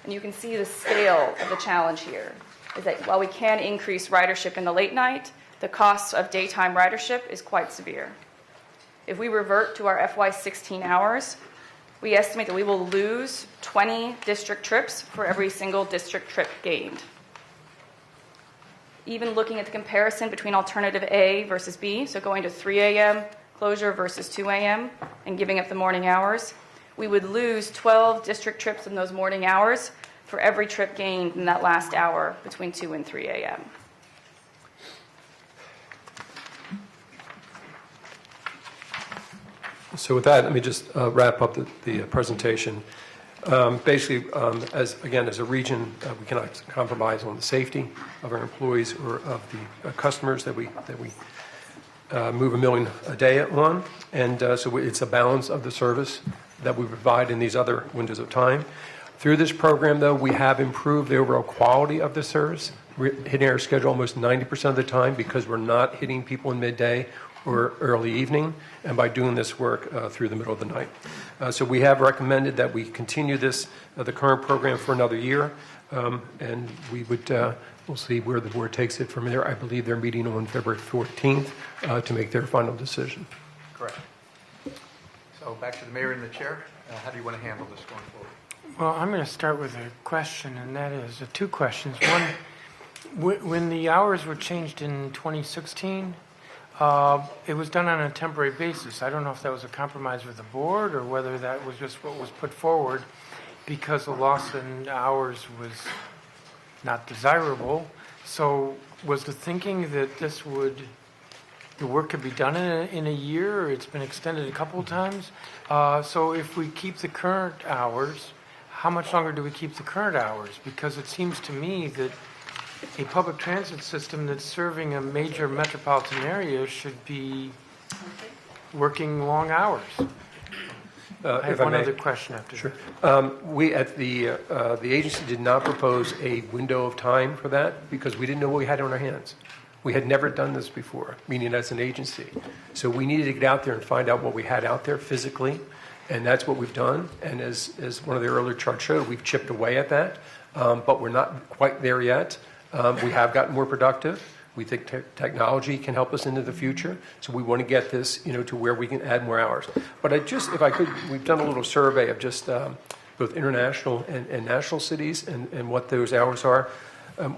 O: And you can see the scale of the challenge here, is that while we can increase ridership in the late night, the cost of daytime ridership is quite severe. If we revert to our FY16 hours, we estimate that we will lose 20 district trips for every single district trip gained. Even looking at the comparison between alternative A versus B, so going to 3 a.m. closure versus 2 a.m. and giving up the morning hours, we would lose 12 district trips in those morning hours for every trip gained in that last hour between 2 and 3 a.m.
N: So with that, let me just wrap up the presentation. Basically, as a region, we cannot compromise on the safety of our employees or of the customers that we move 1 million a day on, and so it's a balance of the service that we provide in these other windows of time. Through this program, though, we have improved the overall quality of the service. We're hitting our schedule almost 90% of the time because we're not hitting people in midday or early evening, and by doing this work through the middle of the night. So we have recommended that we continue the current program for another year, and we'll see where the board takes it from there. I believe they're meeting on February 14th to make their final decision.
M: Correct. So back to the mayor in the chair. How do you want to handle this going forward?
B: Well, I'm going to start with a question, and that is two questions. One, when the hours were changed in 2016, it was done on a temporary basis. I don't know if that was a compromise with the board or whether that was just what was put forward because the loss in hours was not desirable. So was the thinking that the work could be done in a year, or it's been extended a couple of times? So if we keep the current hours, how much longer do we keep the current hours? Because it seems to me that a public transit system that's serving a major metropolitan area should be working long hours. I have one other question after.
N: Sure. We at the agency did not propose a window of time for that because we didn't know what we had on our hands. We had never done this before, meaning as an agency. So we needed to get out there and find out what we had out there physically, and that's what we've done. And as one of the earlier charts showed, we've chipped away at that, but we're not quite there yet. We have gotten more productive. We think technology can help us into the future, so we want to get this, to where we can add more hours. But if I could, we've done a little survey of just both international and national cities and what those hours are,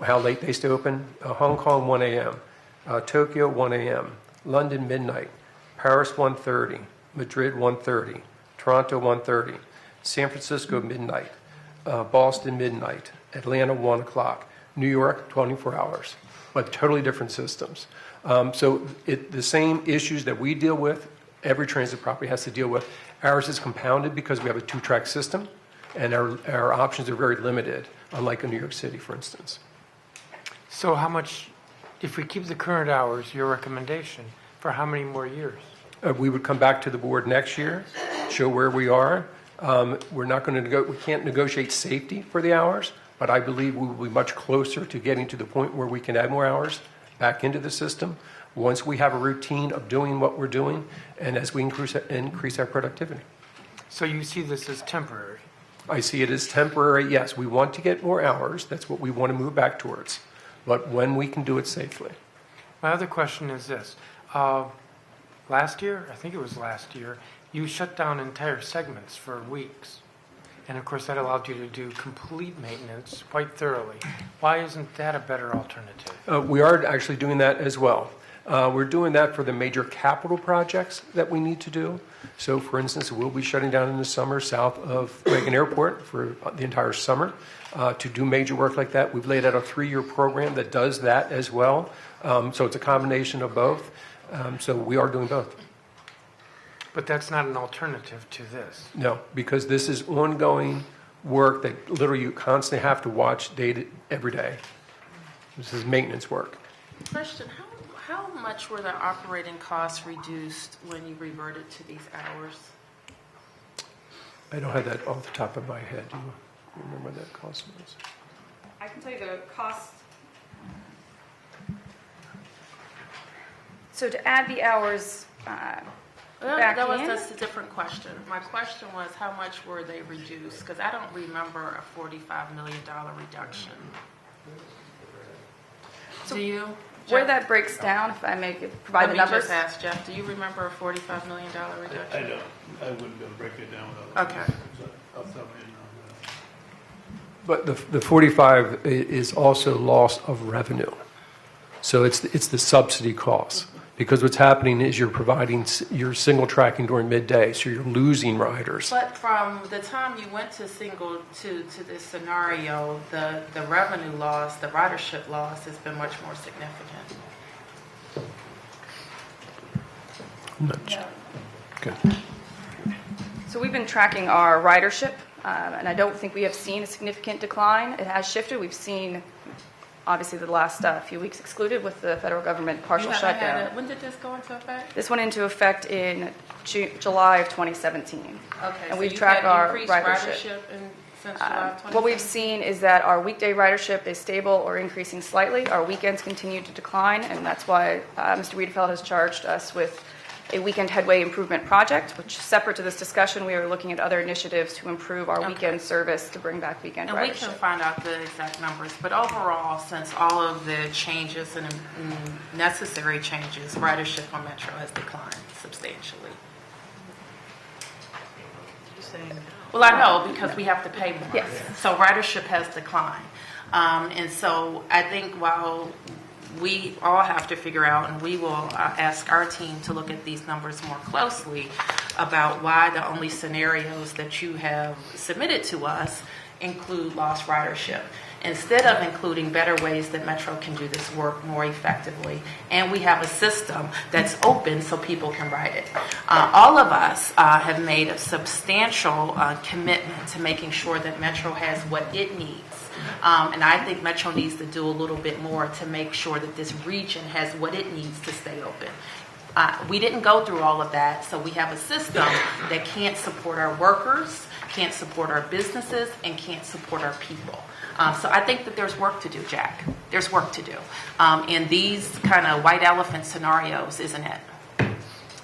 N: how late they stay open. Hong Kong 1 a.m., Tokyo 1 a.m., London midnight, Paris 1:30, Madrid 1:30, Toronto 1:30, San Francisco midnight, Boston midnight, Atlanta 1 o'clock. New York, 24 hours, but totally different systems. So the same issues that we deal with, every transit property has to deal with, Ours is compounded because we have a two-track system, and our options are very limited, unlike in New York City, for instance.
B: So how much, if we keep the current hours, your recommendation, for how many more years?
N: We would come back to the board next year, show where we are. We're not going to we can't negotiate safety for the hours, but I believe we will be much closer to getting to the point where we can add more hours back into the system once we have a routine of doing what we're doing and as we increase our productivity.
B: So you see this as temporary?
N: I see it as temporary, yes. We want to get more hours. That's what we want to move back towards, but when we can do it safely.
B: My other question is this. Last year, I think it was last year, you shut down entire segments for weeks. And of course, that allowed you to do complete maintenance quite thoroughly. Why isn't that a better alternative?
N: We are actually doing that as well. We're doing that for the major capital projects that we need to do. So, for instance, we'll be shutting down in the summer south of Reagan Airport for the entire summer to do major work like that. We've laid out a 3-year program that does that as well. So it's a combination of both. So we are doing both.
B: But that's not an alternative to this.
N: No, because this is ongoing work that literally you constantly have to watch every day. This is maintenance work.
A: Question, how much were the operating costs reduced when you reverted to these hours?
N: I don't have that off the top of my head. Do you remember what that cost was?
O: I can tell you the cost. So to add the hours
A: that's a different question. My question was, how much were they reduced? Because I don't remember a $45 million reduction. Do you?
O: Where that breaks down, if I may provide the numbers.
A: Just ask Jeff, do you remember a $45 million reduction?
P: I don't. I wouldn't be able to break it down without.
A: Okay.
N: But the 45 is also loss of revenue. So it's the subsidy cost. Because what's happening is you're single tracking during midday, so you're losing riders.
A: But from the time you went to this scenario, the revenue loss, the ridership loss has been much more significant.
N: Okay.
O: So we've been tracking our ridership, and I don't think we have seen a significant decline. It has shifted. We've seen, obviously, the last few weeks excluded with the federal government partial shutdown.
A: When did this go into effect?
O: This went into effect in July of 2017.
A: Okay,
O: and
A: so
O: we've
A: you've
O: tracked
A: had
O: our
A: increased
O: ridership.
A: Since July of 2017?
O: What we've seen is that our weekday ridership is stable or increasing slightly. Our weekends continue to decline, and that's why Mr. Wiedefeld has charged us with a weekend headway improvement project, which, separate to this discussion, we are looking at other initiatives to improve our weekend service to bring back weekend ridership.
A: And we can find out the exact numbers, but overall, since all of the changes and necessary changes, ridership on Metro has declined substantially. Well, I know, because we have to pay more.
O: Yes.
A: So ridership has declined. And so I think while we all have to figure out, and we will ask our team to look at these numbers more closely about why the only scenarios that you have submitted to us include lost ridership, instead of including better ways that Metro can do this work more effectively. And we have a system that's open so people can ride it. All of us have made a substantial commitment to making sure that Metro has what it needs. And I think Metro needs to do a little bit more to make sure that this region has what it needs to stay open. We didn't go through all of that, so we have a system that can't support our workers, can't support our businesses, and can't support our people. So I think that there's work to do, Jack. There's work to do. And these kind of white elephant scenarios isn't it.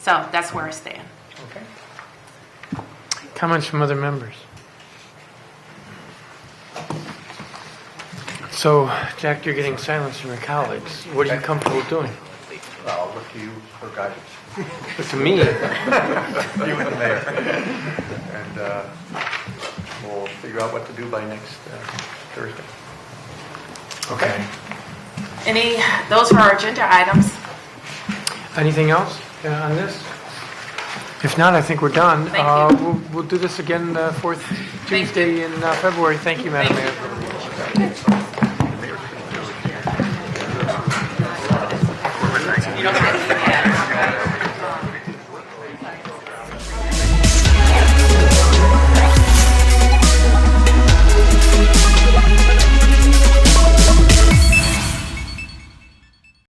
A: So that's where I stand.
B: Okay. Comments from other members? So, Jack, you're getting silence from your colleagues. What are you comfortable doing?
P: I'll look to you for guidance.
B: Look to me?
P: You and the mayor. And we'll figure out what to do by next Thursday.
B: Okay.
A: Those are our agenda items.
B: Anything else on this? If not, I think we're done.
A: Thank you.
B: We'll do this again the fourth Tuesday in February. Thank you, Madam Mayor.
A: You don't have to.